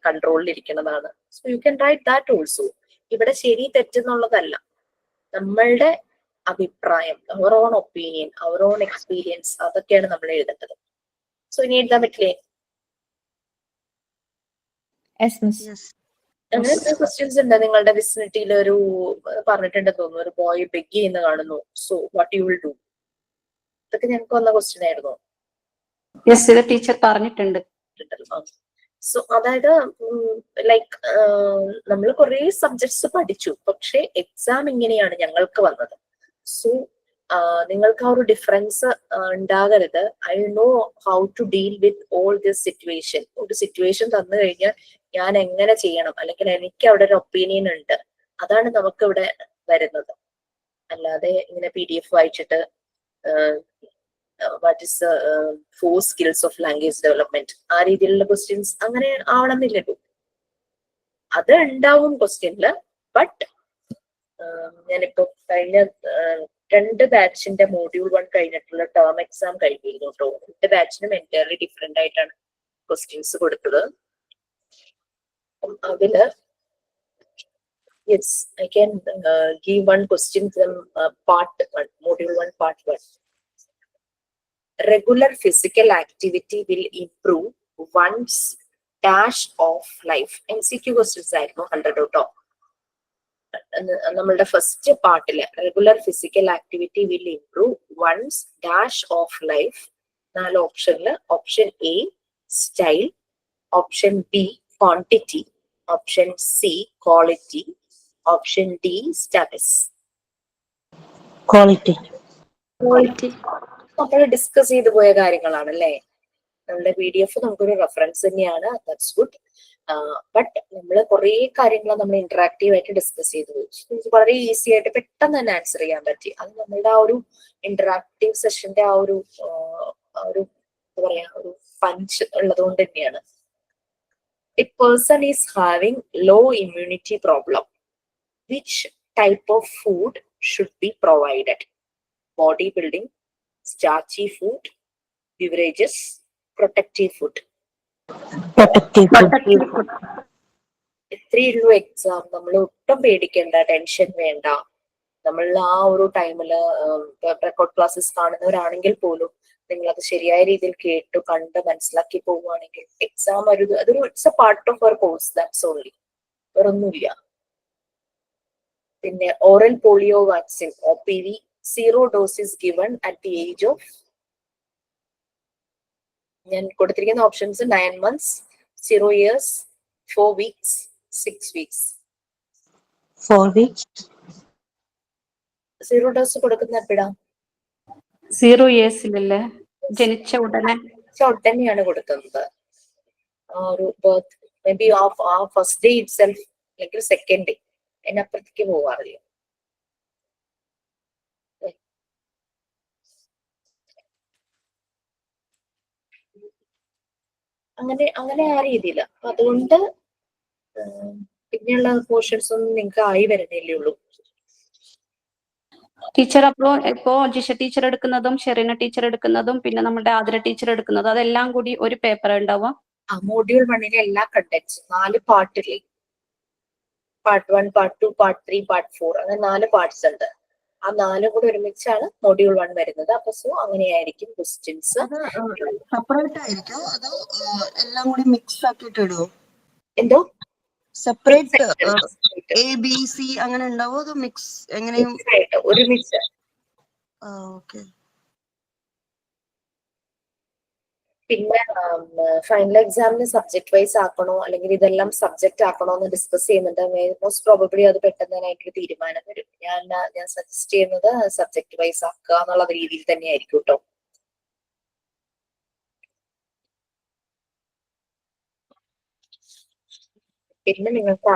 കൺട്രോളിൽ ഇരിക്കുന്നതാണ്. So you can write that also. ഇവിടെ ശരി തെറ്റെന്നുള്ളതല്ല, നമ്മളുടെ അഭിപ്രായം, അവർ ഓൺ ഒപ്പീനിയൻ, അവർ ഓൺ എക്സ്പീരിയൻസ്, അതൊക്കെയാണ് നമ്മൾ എഴുതേണ്ടത്. സോ ഇനി എഴുതാൻ പറ്റില്ലേ? അങ്ങനത്തെ ക്വസ്റ്റ്യൻസ് ഉണ്ട് നിങ്ങളുടെ വിസിനിറ്റിയിൽ? ഒരു പറഞ്ഞിട്ടുണ്ടെന്ന് തോന്നുന്നു, ഒരു ബോയ് ബെഗ് ചെയ്യുന്ന കാണുന്നു, so what you will do? ഇതൊക്കെ ഞങ്ങൾക്ക് വന്ന ക്വസ്റ്റ്യൻ ആയിരുന്നു. ടീച്ചർ പറഞ്ഞിട്ടുണ്ട്. സോ അതായത് ലൈക്ക് നമ്മൾ കുറെ സബ്ജക്ട്സ് പഠിച്ചു, പക്ഷെ എക്സാം ഇങ്ങനെയാണ് ഞങ്ങൾക്ക് വന്നത്. സോ നിങ്ങൾക്ക് ആ ഒരു ഡിഫറൻസ് ഉണ്ടാകരുത്. I know how to deal with all this situation. ഒരു സിറ്റുവേഷൻ തന്നു കഴിഞ്ഞാൽ ഞാൻ എങ്ങനെ ചെയ്യണം, അല്ലെങ്കിൽ എനിക്ക് അവിടെ ഒരു ഒപ്പീനിയൻ ഉണ്ട്, അതാണ് നമുക്ക് ഇവിടെ വരുന്നത്. അല്ലാതെ ഇങ്ങനെ PDF വായിച്ചിട്ട് what is 4 skills of language development, ആ രീതിയിലുള്ള ക്വസ്റ്റ്യൻസ് അങ്ങനെ ആവണമെന്നില്ലല്ലോ. അത് ഉണ്ടാവും ക്വസ്റ്റ്യനില്. ബട്ട് ഞാനിപ്പോ കഴിഞ്ഞ 2 ബാച്ചിന്റെ മോഡ്യൂൾ 1 കഴിഞ്ഞിട്ടുള്ള ടേം എക്സാം കഴിഞ്ഞിരുന്നു കേട്ടോ. 2 ബാച്ചിനും എൻറ്റയർലി ഡിഫറെന്റ് ആയിട്ടാണ് ക്വസ്റ്റ്യൻസ് കൊടുത്തത്. അതില് yes, I can give 1 question from part 1, module 1 part 1. Regular physical activity will improve one's dash of life. MCQ questions ആയിരുന്നു 100 കേട്ടോ. നമ്മളുടെ ഫസ്റ്റ് പാർട്ടില് regular physical activity will improve one's dash of life. 4 ഓപ്ഷനില് option A style, option B quantity, option C quality, option D status. Quality. നമ്മൾ discuss ചെയ്തു പോയ കാര്യങ്ങളാണല്ലേ. നമ്മുടെ PDF നമുക്കൊരു റെഫറൻസ് തന്നെയാണ്, ദാറ്റ്സ് ഗുഡ്. ബട്ട് നമ്മൾ കുറെ കാര്യങ്ങൾ നമ്മൾ ഇന്ററാക്റ്റീവ് ആയിട്ട് ഡിസ്കസ് ചെയ്തു പോയി. വളരെ ഈസി ആയിട്ട് പെട്ടെന്ന് തന്നെ ആൻസർ ചെയ്യാൻ പറ്റി. അത് നമ്മളുടെ ആ ഒരു ഇന്ററാക്റ്റീവ് സെഷന്റെ ആ ഒരു എന്താ പറയാ, ഒരു പഞ്ച് ഉള്ളത് കൊണ്ട് തന്നെയാണ്. A person is having low immunity problem. Which type of food should be provided? Body building, starchy food, beverages, protective food. ഇത്രയേ ഉള്ളൂ എക്സാം. നമ്മൾ ഒട്ടും പേടിക്കേണ്ട, ടെൻഷൻ വേണ്ട. നമ്മൾ ആ ഒരു ടൈമില് റെക്കോർഡ് ക്ലാസ്സസ് കാണുന്നവരാണെങ്കിൽ പോലും നിങ്ങൾ അത് ശരിയായ രീതിയിൽ കേട്ടു കണ്ട് മനസ്സിലാക്കി പോവുകയാണെങ്കിൽ എക്സാം അതൊരു it's a part of our course, that's only, വേറൊന്നുമില്ല. പിന്നെ oral polio vaccine OPV 0 dose is given at the age of, ഞാൻ കൊടുത്തിരിക്കുന്ന options 9 months, 0 years, 4 weeks, 6 weeks. 4 weeks. 0 dose കൊടുക്കുന്ന എപ്പോഴാ? 0 years ജനിച്ച ഉടനെ ഉടനെയാണ് കൊടുക്കുന്നത്. ആ ഒരു ബർത്ത് മേ ബി ആ ഫസ്റ്റ് ഡേ ഇറ്റ് സെൽഫ് അല്ലെങ്കിൽ സെക്കൻഡ് ഡേ അതിനപ്പുറത്തേക്ക് പോവാറില്ല. അങ്ങനെ ആ രീതിയിൽ. അപ്പൊ അതുകൊണ്ട് പിന്നെയുള്ള പോർഷൻസ് ഒന്നും നിങ്ങൾക്ക് ആയി വരുന്നില്ലേ ഉള്ളൂ. ടീച്ചർ ഇപ്പോ ജിഷ ടീച്ചർ എടുക്കുന്നതും ഷെറീന ടീച്ചർ എടുക്കുന്നതും പിന്നെ നമ്മുടെ ആതിര ടീച്ചർ എടുക്കുന്നതും അതെല്ലാം കൂടി ഒരു പേപ്പർ ഉണ്ടാവുക. മോഡ്യൂൾ 1 എല്ലാ കണ്ടന്റ്സും 4 പാർട്ടില്, പാർട്ട് 1, പാർട്ട് 2, പാർട്ട് 3, പാർട്ട് 4 അങ്ങനെ 4 പാർട്സ് ഉണ്ട്. ആ 4 കൂടെ ഒരുമിച്ചാണ് മോഡ്യൂൾ 1 വരുന്നത്. അപ്പൊ സോ അങ്ങനെയായിരിക്കും ക്വസ്റ്റ്യൻസ്. സെപ്പറേറ്റ് ആയിരിക്കോ അതോ എല്ലാം കൂടി മിക്സ് ആക്കിയിട്ട് ഇടുവോ? എന്തോ സെപ്പറേറ്റ് ABC അങ്ങനെ ഉണ്ടാവോ അതോ മിക്സ് എങ്ങനെയും ഒരുമിച്ച്? ഓക്കെ. പിന്നെ ഫൈനൽ എക്സാമിന് സബ്ജക്ട് വൈസ് ആക്കണോ അല്ലെങ്കിൽ ഇതെല്ലാം സബ്ജക്ട് ആക്കണോ എന്ന് ഡിസ്കസ് ചെയ്യുന്നുണ്ട്. മോസ്റ്റ് പ്രോബബ്ലി അത് പെട്ടെന്നതിനായിട്ടൊരു തീരുമാനം വരും. ഞാൻ സജസ്റ്റ് ചെയ്യുന്നത് സബ്ജക്ട് വൈസ് ആക്കുക എന്നുള്ള രീതിയിൽ തന്നെ ആയിരിക്കും കേട്ടോ. പിന്നെ നിങ്ങൾക്ക്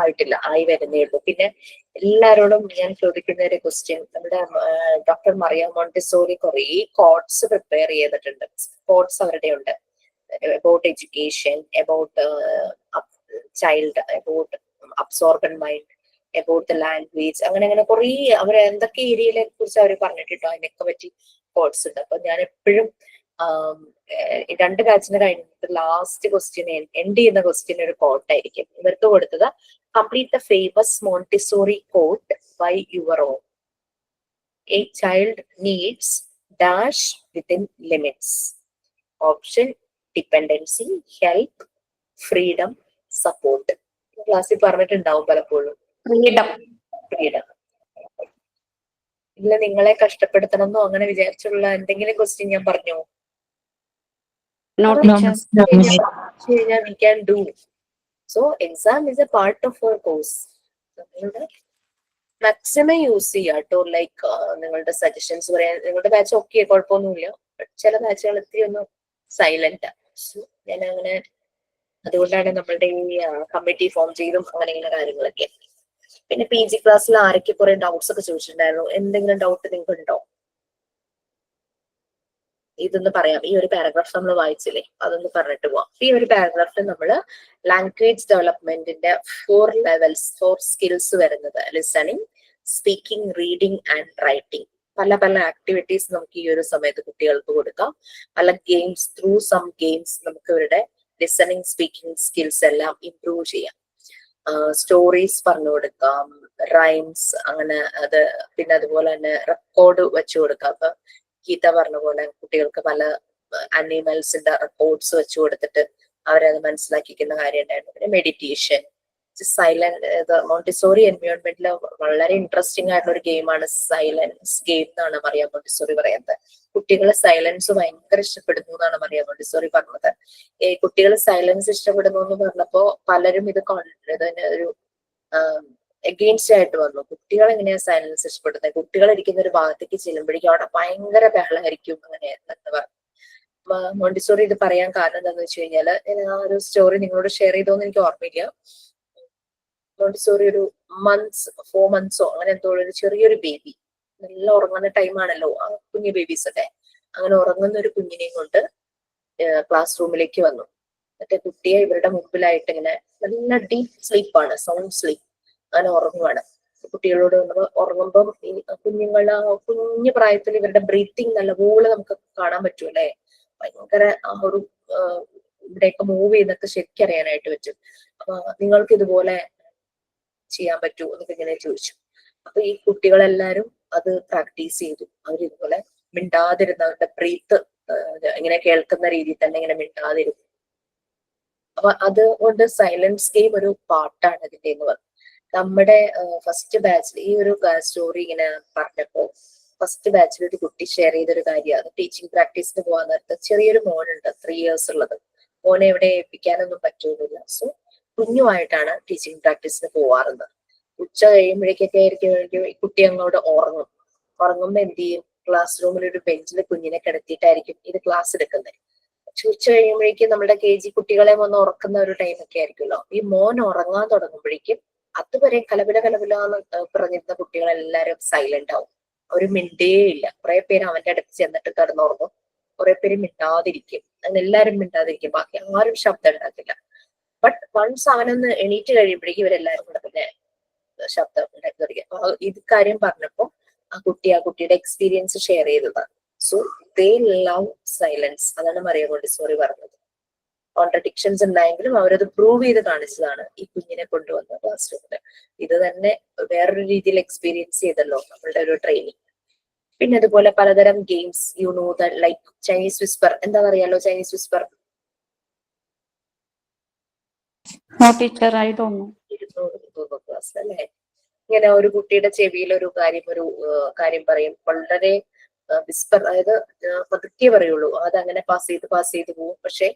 ആയി വരുന്നേ ഉള്ളൂ. പിന്നെ എല്ലാവരോടും ഞാൻ ചോദിക്കുന്ന ഒരു ക്വസ്റ്റ്യൻ, നമ്മുടെ ഡോക്ടർ മറിയ മോണ്ടിസോറി കുറേ കോഡ്സ് പ്രിപ്പയർ ചെയ്തിട്ടുണ്ട്. കോഡ്സ് അവരുടെ ഉണ്ട് about education, about child, about absorbent mind, about the language, അങ്ങനെ കുറേ അവർ എന്തൊക്കെ ഏരിയയിലെ കുറിച്ച് അവർ പറഞ്ഞിട്ടുണ്ടോ അതിനൊക്കെ പറ്റി കോഡ്സ് ഉണ്ട്. അപ്പൊ ഞാൻ എപ്പോഴും 2 ബാച്ചിന് കഴിഞ്ഞിട്ട് ലാസ്റ്റ് ക്വസ്റ്റ്യൻ എൻഡ് ചെയ്യുന്ന ക്വസ്റ്റ്യൻ ഒരു കോട്ടായിരിക്കും. ഇവർക്ക് കൊടുത്തത് complete the famous Montessori quote by your own. A child needs dash within limits. Option dependency, help, freedom, support. ക്ലാസ്സിൽ പറഞ്ഞിട്ടുണ്ടാവും പലപ്പോഴും. ഫ്രീഡം ഇല്ല, നിങ്ങളെ കഷ്ടപ്പെടുത്തണം എന്നോ അങ്ങനെ വിചാരിച്ചുള്ള എന്തെങ്കിലും ക്വസ്റ്റ്യൻ ഞാൻ പറഞ്ഞോ? we can do. So exam is a part of our course. Maximum use ചെയ്യാട്ടോ. ലൈക്ക് നിങ്ങളുടെ സജഷൻസ് പറയാൻ. നിങ്ങളുടെ ബാച്ച് ഓക്കെ, കുഴപ്പമൊന്നുമില്ല. ചില ബാച്ചുകൾ ഇത്തിരി ഒന്ന് സൈലന്റ്. ഞാൻ അങ്ങനെ അതുകൊണ്ടാണ് നമ്മളുടെ ഈ കമ്മിറ്റി ഫോം ചെയ്തും അങ്ങനെയുള്ള കാര്യങ്ങളൊക്കെ. പിന്നെ PG ക്ലാസ്സിൽ ആരൊക്കെ കുറെ ഡൗട്ട്സ് ഒക്കെ ചോദിച്ചിട്ടുണ്ടായിരുന്നു. എന്തെങ്കിലും ഡൗട്ട് നിങ്ങൾക്ക് ഉണ്ടോ? ഇതൊന്ന് പറയാം. ഈ ഒരു പാരഗ്രാഫ് നമ്മൾ വായിച്ചില്ലേ, അതൊന്ന് പറഞ്ഞിട്ട് പോവാം. ഈ ഒരു പാരഗ്രാഫിൽ നമ്മൾ ലാംഗ്വേജ് ഡെവലപ്മെന്റിന്റെ 4 ലെവൽസ്, 4 സ്കിൽസ് വരുന്നത് listening, speaking, reading and writing. പല ആക്ടിവിറ്റീസ് നമുക്ക് ഈ ഒരു സമയത്ത് കുട്ടികൾക്ക് കൊടുക്കാം. പല ഗെയിംസ്, ത്രൂ സം ഗെയിംസ് നമുക്ക് ഇവരുടെ ലിസണിങ്, സ്പീക്കിംഗ് സ്കിൽസ് എല്ലാം ഇംപ്രൂവ് ചെയ്യാം. സ്റ്റോറീസ് പറഞ്ഞു കൊടുക്കാം, റൈംസ്, അങ്ങനെ അത്. പിന്നെ അതുപോലെ തന്നെ റെക്കോർഡ് വെച്ചു കൊടുക്കാം. അപ്പൊ ഗീത പറഞ്ഞ പോലെ കുട്ടികൾക്ക് പല അനിമൽസിന്റെ റെക്കോർഡ്സ് വെച്ചു കൊടുത്തിട്ട് അവരത് മനസ്സിലാക്കിക്കുന്ന കാര്യം ഉണ്ടായിരുന്നു. പിന്നെ മെഡിറ്റേഷൻ, സൈലന്റ്. മോണ്ടിസോറി എൻവയോൺമെന്റിൽ വളരെ ഇൻട്രസ്റ്റിംഗ് ആയിട്ടുള്ള ഒരു ഗെയിമാണ് സൈലൻസ് ഗെയിം എന്നാണ് മറിയ മോണ്ടിസോറി പറയുന്നത്. കുട്ടികൾ സൈലൻസ് ഭയങ്കര ഇഷ്ടപ്പെടുന്നു എന്നാണ് മറിയ മോണ്ടിസോറി പറഞ്ഞത്. കുട്ടികൾ സൈലൻസ് ഇഷ്ടപ്പെടുന്നു എന്ന് പറഞ്ഞപ്പോ പലരും ഇത് ഒരു എഗെയിൻസ്റ്റ് ആയിട്ട് വന്നു. കുട്ടികൾ എങ്ങനെയാ സൈലൻസ് ഇഷ്ടപ്പെടുന്നത്? കുട്ടികൾ ഇരിക്കുന്ന ഒരു ഭാഗത്തേക്ക് ചെല്ലുമ്പോഴേക്കും അവിടെ ഭയങ്കര ബഹളമായിരിക്കും അങ്ങനെ എന്ന് പറഞ്ഞു. മോണ്ടിസോറി ഇത് പറയാൻ കാരണം എന്താന്ന് വെച്ച് കഴിഞ്ഞാല്, ആ ഒരു സ്റ്റോറി നിങ്ങളോട് ഷെയർ ചെയ്തോന്ന് എനിക്ക് ഓർമ്മയില്ല. മോണ്ടിസോറി ഒരു 4 monthsോ അങ്ങനെ എന്തോ ഒരു ചെറിയൊരു ബേബി, നല്ല ഉറങ്ങുന്ന ടൈമാണല്ലോ ആ കുഞ്ഞു ബേബീസ് ഒക്കെ, അങ്ങനെ ഉറങ്ങുന്ന ഒരു കുഞ്ഞിനെയും കൊണ്ട് ക്ലാസ് റൂമിലേക്ക് വന്നു. എന്നിട്ട് കുട്ടിയെ ഇവരുടെ മുമ്പിലായിട്ട് ഇങ്ങനെ നല്ല ഡീപ്പ് സ്ലീപ്പാണ്, സൗണ്ട് സ്ലീപ്പ്, അങ്ങനെ ഉറങ്ങുവാണ്. കുട്ടികളോട് ഉറങ്ങുമ്പം ഈ കുഞ്ഞുങ്ങളുടെ കുഞ്ഞു പ്രായത്തിൽ ഇവരുടെ ബ്രീത്തിങ് നല്ലപോലെ നമുക്ക് കാണാൻ പറ്റും അല്ലെ. ഭയങ്കര ആ ഒരു ഇവിടെയൊക്കെ മൂവ് ചെയ്യുന്നൊക്കെ ശരിക്കും അറിയാനായിട്ട് പറ്റും. അപ്പൊ നിങ്ങൾക്ക് ഇതുപോലെ ചെയ്യാൻ പറ്റുമോ എന്നൊക്കെ ഇങ്ങനെ ചോദിച്ചു. അപ്പൊ ഈ കുട്ടികളെല്ലാരും അത് പ്രാക്ടീസ് ചെയ്തു. അവരിതുപോലെ മിണ്ടാതിരുന്ന അവരുടെ ബ്രീത്ത് ഇങ്ങനെ കേൾക്കുന്ന രീതിയിൽ തന്നെ ഇങ്ങനെ മിണ്ടാതിരുന്നു. അപ്പൊ അതുകൊണ്ട് സൈലൻസ് ഗെയിം ഒരു പാർട്ടാണ് ഇതിന്റെ എന്ന് പറഞ്ഞു. നമ്മുടെ ഫസ്റ്റ് ബാച്ചിൽ ഈ ഒരു സ്റ്റോറി ഇങ്ങനെ പറഞ്ഞപ്പോ ഫസ്റ്റ് ബാച്ചിൽ ഒരു കുട്ടി ഷെയർ ചെയ്തൊരു കാര്യമാണ്. ടീച്ചിങ് പ്രാക്ടീസിന് പോകാൻ നേരത്തെ ചെറിയൊരു മോനുണ്ട്, 3 years ഉള്ളത്. മോനെ എവിടെ ഏൽപ്പിക്കാനൊന്നും പറ്റുന്നില്ല. സോ കുഞ്ഞുമായിട്ടാണ് ടീച്ചിങ് പ്രാക്ടീസിന് പോവാറുള്ളത്. ഉച്ച കഴിയുമ്പോഴേക്കൊക്കെ ആയിരിക്കും ഈ കുട്ടി അങ്ങോട്ട് ഉറങ്ങുമ്പോ എന്ത് ചെയ്യും, ക്ലാസ് റൂമിൽ ഒരു ബെഞ്ചിൽ കുഞ്ഞിനെ കിടത്തിയിട്ടായിരിക്കും ഇത് ക്ലാസ് എടുക്കുന്നത്. ഉച്ച കഴിയുമ്പോഴേക്കും നമ്മുടെ KG കുട്ടികളെ വന്ന് ഉറക്കുന്ന ഒരു ടൈമൊക്കെ ആയിരിക്കുമല്ലോ. ഈ മോൻ ഉറങ്ങാൻ തുടങ്ങുമ്പോഴേക്കും അതുവരെ കലപിലാന്ന് പറഞ്ഞിരുന്ന കുട്ടികളെല്ലാരും സൈലന്റ് ആവും. അവര് മിണ്ടേയില്ല. കുറെ പേര് അവന്റെ അടുത്ത് ചെന്നിട്ട് കിടന്നുറങ്ങും, കുറെ പേര് മിണ്ടാതിരിക്കും. അങ്ങനെ എല്ലാരും മിണ്ടാതിരിക്കും, ബാക്കി ആരും ശബ്ദം ഉണ്ടാക്കില്ല. ബട്ട് വൺസ് അവനൊന്ന് എണീറ്റ് കഴിയുമ്പോഴേക്കും ഇവരെല്ലാരും കൂടെ പിന്നെ ശബ്ദം ഉണ്ടാക്കി തുടങ്ങി. ഇത് കാര്യം പറഞ്ഞപ്പോ ആ കുട്ടിയുടെ എക്സ്പീരിയൻസ് ഷെയർ ചെയ്തതാണ്. So they love silence. അതാണ് മറിയം മോണ്ടിസോറി പറഞ്ഞത്. കോൺട്രഡിക്ഷൻസ് ഉണ്ടായെങ്കിലും അവരത് പ്രൂവ് ചെയ്ത് കാണിച്ചതാണ് ഈ കുഞ്ഞിനെ കൊണ്ടുവന്ന ക്ലാസ് റൂമില്. ഇത് തന്നെ വേറൊരു രീതിയിൽ എക്സ്പീരിയൻസ് ചെയ്തല്ലോ നമ്മളുടെ ഒരു ട്രെയിനിങ്. പിന്നെ അതുപോലെ പലതരം ഗെയിംസ് ലൈക്ക് ചൈനീസ് വിസ്പർ. എന്താ പറയാലോ ചൈനീസ് വിസ്പർ? ടീച്ചർ ആയി തോന്നുന്നു. 200 ക്ലാസ് അല്ലേ? ഇങ്ങനെ ഒരു കുട്ടിയുടെ ചെവിയിൽ ഒരു കാര്യം പറയും, വളരെ വിസ്പർ, അതായത് പതുക്കെ പറയുള്ളൂ. അതങ്ങനെ പാസ് ചെയ്ത് പോകും. പക്ഷെ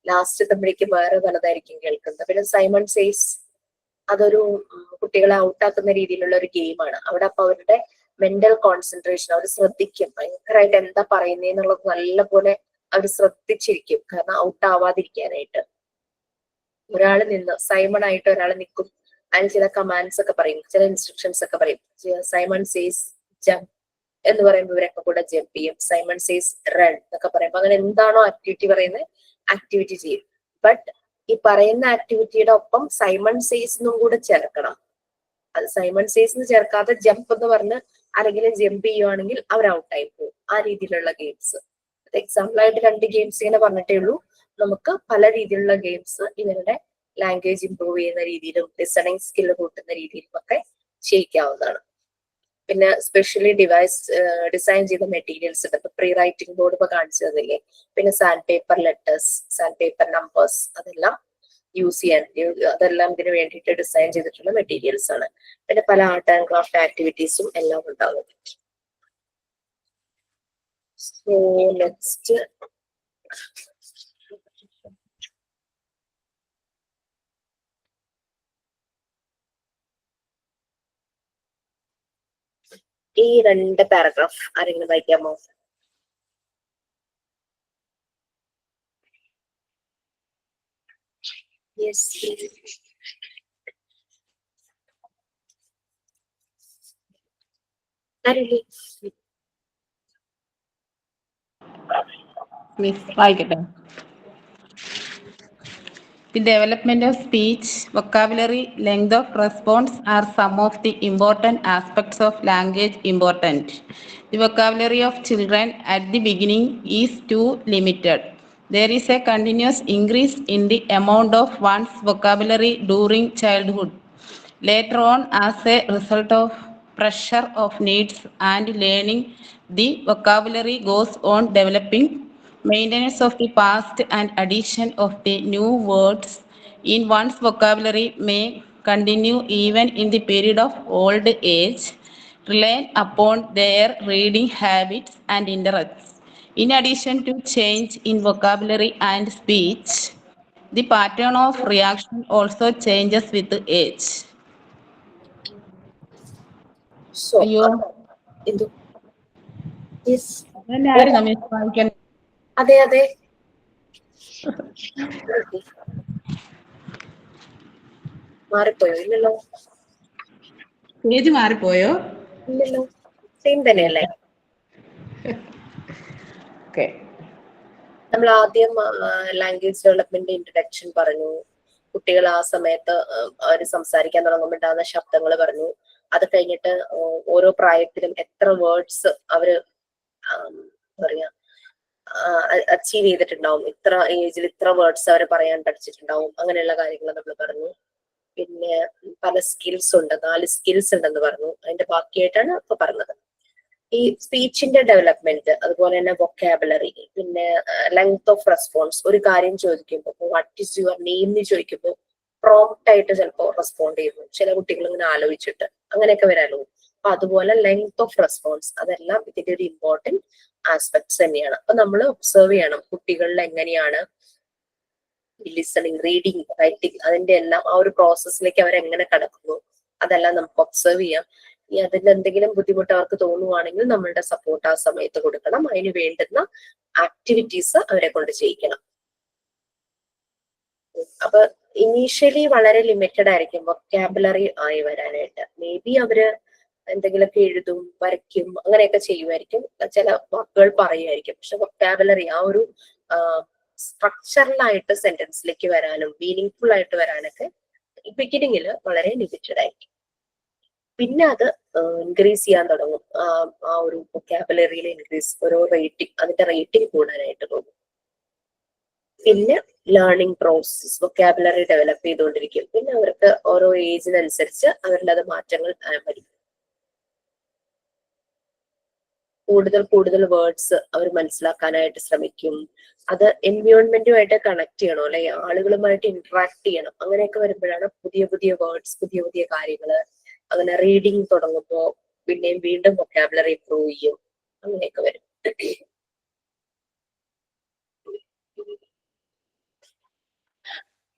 ലാസ്റ്റ് എത്തുമ്പോഴേക്കും വേറെ പലതായിരിക്കും കേൾക്കുന്നത്. പിന്നെ സൈമൺ സേസ്, അതൊരു കുട്ടികളെ ഔട്ടാക്കുന്ന രീതിയിലുള്ള ഒരു ഗെയിമാണ്. അവിടെ അപ്പൊ അവരുടെ മെന്റൽ കോൺസെൻട്രേഷൻ, അവർ ശ്രദ്ധിക്കും ഭയങ്കരമായിട്ട് എന്താ പറയുന്നതെന്നുള്ളത് നല്ലപോലെ അവർ ശ്രദ്ധിച്ചിരിക്കും. കാരണം ഔട്ട് ആവാതിരിക്കാനായിട്ട് സൈമൺ ആയിട്ട് ഒരാൾ നിൽക്കും. അതിന് ചില കമാൻഡ്സ് ഒക്കെ പറയും, ചില ഇൻസ്ട്രക്ഷൻസ് ഒക്കെ പറയും. സൈമൺ സേസ് ജംപ് എന്ന് പറയുമ്പോൾ ഇവരൊക്കെ കൂടെ ജംപ് ചെയ്യും. സൈമൺ സേസ് റൺ എന്നൊക്കെ പറയുമ്പോൾ അങ്ങനെ എന്താണോ ആക്ടിവിറ്റി പറയുന്നത് ആക്ടിവിറ്റി ചെയ്യും. ബട്ട് ഈ പറയുന്ന ആക്ടിവിറ്റിയുടെ ഒപ്പം സൈമൺ സേസ് എന്നും കൂടെ ചേർക്കണം. അത് സൈമൺ സേസ് എന്ന് ചേർക്കാതെ ജംപ് എന്ന് പറഞ്ഞ് ആരെങ്കിലും ജംപ് ചെയ്യുവാണെങ്കിൽ അവർ ഔട്ടായി പോകും. ആ രീതിയിലുള്ള ഗെയിംസ്. എക്സാമ്പിൾ ആയിട്ട് 2 ഗെയിംസ് ഇങ്ങനെ പറഞ്ഞിട്ടേ ഉള്ളൂ. നമുക്ക് പല രീതിയിലുള്ള ഗെയിംസ് ഇവരുടെ ലാംഗ്വേജ് ഇംപ്രൂവ് ചെയ്യുന്ന രീതിയിലും ലിസണിങ് സ്കില്ല് കൂട്ടുന്ന രീതിയിലും ഒക്കെ ചെയ്യിക്കാവുന്നതാണ്. പിന്നെ സ്പെഷ്യലി ഡിസൈൻ ചെയ്ത മെറ്റീരിയൽസ് ഉണ്ട്. ഇപ്പൊ പ്രീ റൈറ്റിംഗ് ബോർഡ് ഇപ്പൊ കാണിച്ചു തന്നില്ലേ. പിന്നെ sand paper letters, sand paper numbers, അതെല്ലാം യൂസ് ചെയ്യാൻ, അതെല്ലാം ഇതിന് വേണ്ടിയിട്ട് ഡിസൈൻ ചെയ്തിട്ടുള്ള മെറ്റീരിയൽസ് ആണ്. പിന്നെ പല ആർട്ട് ആൻഡ് ക്രാഫ്റ്റ് ആക്ടിവിറ്റീസും എല്ലാം ഉണ്ടാകും. സോ നെക്സ്റ്റ് ഈ 2 പാരഗ്രാഫ് ആരെങ്കിലും വായിക്കാമോ? യെസ്. Miss വായിക്കട്ടെ. The development of speech, vocabulary, length of response are some of the important aspects of language important. The vocabulary of children at the beginning is too limited. There is a continuous increase in the amount of one's vocabulary during childhood. Later on, as a result of pressure of needs and learning, the vocabulary goes on developing. Maintenance of the past and addition of the new words in one's vocabulary may continue even in the period of old age, relying upon their reading habits and interests. In addition to change in vocabulary and speech, the pattern of reaction also changes with age. So അയ്യോ, ആയിരുന്നു miss വായിക്കാൻ. അതെ മാറിപ്പോയോ? ഇല്ലല്ലോ. Page മാറിപ്പോയോ? ഇല്ലല്ലോ, same തന്നെയല്ലേ. Okay. നമ്മൾ ആദ്യം language development introduction പറഞ്ഞു. കുട്ടികൾ ആ സമയത്ത് അവർ സംസാരിക്കാൻ തുടങ്ങുമ്പോൾ ഉണ്ടാകുന്ന ശബ്ദങ്ങൾ പറഞ്ഞു. അത് കഴിഞ്ഞിട്ട് ഓരോ പ്രായത്തിലും എത്ര വേർഡ്സ് അവര് പറയാ അച്ചീവ് ചെയ്തിട്ടുണ്ടാവും, ഇത്ര ഏജിൽ ഇത്ര വേർഡ്സ് അവർ പറയാൻ പഠിച്ചിട്ടുണ്ടാവും, അങ്ങനെയുള്ള കാര്യങ്ങൾ നമ്മൾ പറഞ്ഞു. പിന്നെ പല സ്കിൽസ് ഉണ്ട്, 4 സ്കിൽസ് ഉണ്ടെന്ന് പറഞ്ഞു. അതിന്റെ ബാക്കിയായിട്ടാണ് ഇപ്പൊ പറഞ്ഞത്. ഈ സ്പീച്ചിന്റെ ഡെവലപ്മെന്റ്, അതുപോലെ തന്നെ വൊക്കാബുലറി, പിന്നെ ലെങ്ത് ഓഫ് റെസ്പോൺസ്. ഒരു കാര്യം ചോദിക്കുമ്പോൾ വാട്ട് ഈസ് യുവർ നെയിം എന്ന് ചോദിക്കുമ്പോൾ പ്രോംപ്റ്റ് ആയിട്ട് ചിലപ്പോൾ റെസ്പോണ്ട് ചെയ്യുന്നു. ചില കുട്ടികൾ ഇങ്ങനെ ആലോചിച്ചിട്ട് അങ്ങനെയൊക്കെ വരാലോ. അപ്പൊ അതുപോലെ ലെങ്ത് ഓഫ് റെസ്പോൺസ്, അതെല്ലാം ഇതിന്റെ ഒരു ഇമ്പോർട്ടന്റ് ആസ്പെക്ട്സ് തന്നെയാണ്. അപ്പൊ നമ്മൾ ഒബ്സർവ് ചെയ്യണം കുട്ടികളിൽ എങ്ങനെയാണ് ലിസണിങ്, റീഡിങ്, റൈറ്റിംഗ്, അതിന്റെ എല്ലാം ആ ഒരു പ്രോസസ്സിലേക്ക് അവരെങ്ങനെ കടക്കുന്നു, അതെല്ലാം നമുക്ക് ഒബ്സർവ് ചെയ്യാം. ഇനി അതിൽ എന്തെങ്കിലും ബുദ്ധിമുട്ട് അവർക്ക് തോന്നുവാണെങ്കിൽ നമ്മളുടെ സപ്പോർട്ട് ആ സമയത്ത് കൊടുക്കണം. അതിന് വേണ്ടുന്ന ആക്ടിവിറ്റീസ് അവരെ കൊണ്ട് ചെയ്യിക്കണം. അപ്പൊ ഇനീഷ്യലി വളരെ ലിമിറ്റഡ് ആയിരിക്കും വൊക്കാബുലറി ആയി വരാനായിട്ട്. മേ ബി അവര് എന്തെങ്കിലുമൊക്കെ എഴുതും, വരയ്ക്കും, അങ്ങനെയൊക്കെ ചെയ്യുമായിരിക്കും, ചില വാക്കുകൾ പറയുമായിരിക്കും. പക്ഷെ വൊക്കാബുലറി ആ ഒരു സ്ട്രക്ചറലായിട്ട് സെന്റൻസിലേക്ക് വരാനും മീനിങ് ഫുൾ ആയിട്ട് വരാനൊക്കെ ബിഗിനിങ്ങിൽ വളരെ ലിമിറ്റഡ് ആയിരിക്കും. പിന്നെ അത് ഇൻക്രീസ് ചെയ്യാൻ തുടങ്ങും. ആ ഒരു വൊക്കാബുലറിയിൽ ഇൻക്രീസ്, ഓരോ റേറ്റിംഗ്, അതിന്റെ റേറ്റിംഗ് കൂടാനായിട്ട് പോകും. പിന്നെ ലേണിംഗ് പ്രോസസ്, വൊക്കാബുലറി ഡെവലപ്പ് ചെയ്തുകൊണ്ടിരിക്കും. പിന്നെ അവർക്ക് ഓരോ ഏജിനനുസരിച്ച് അവരുടെ അത് മാറ്റങ്ങൾ വരും. കൂടുതൽ കൂടുതൽ വേർഡ്സ് അവർ മനസ്സിലാക്കാനായിട്ട് ശ്രമിക്കും. അത് എൻവയോൺമെന്റുമായിട്ട് കണക്ട് ചെയ്യണം, അല്ലെ ആളുകളുമായിട്ട് ഇന്ററാക്ട് ചെയ്യണം. അങ്ങനെയൊക്കെ വരുമ്പോഴാണ് പുതിയ പുതിയ വേർഡ്സ്, പുതിയ പുതിയ കാര്യങ്ങള്. അങ്ങനെ റീഡിങ് തുടങ്ങുമ്പോ പിന്നെയും വീണ്ടും വൊക്കാബുലറി ഇംപ്രൂവ് ചെയ്യും, അങ്ങനെയൊക്കെ വരും.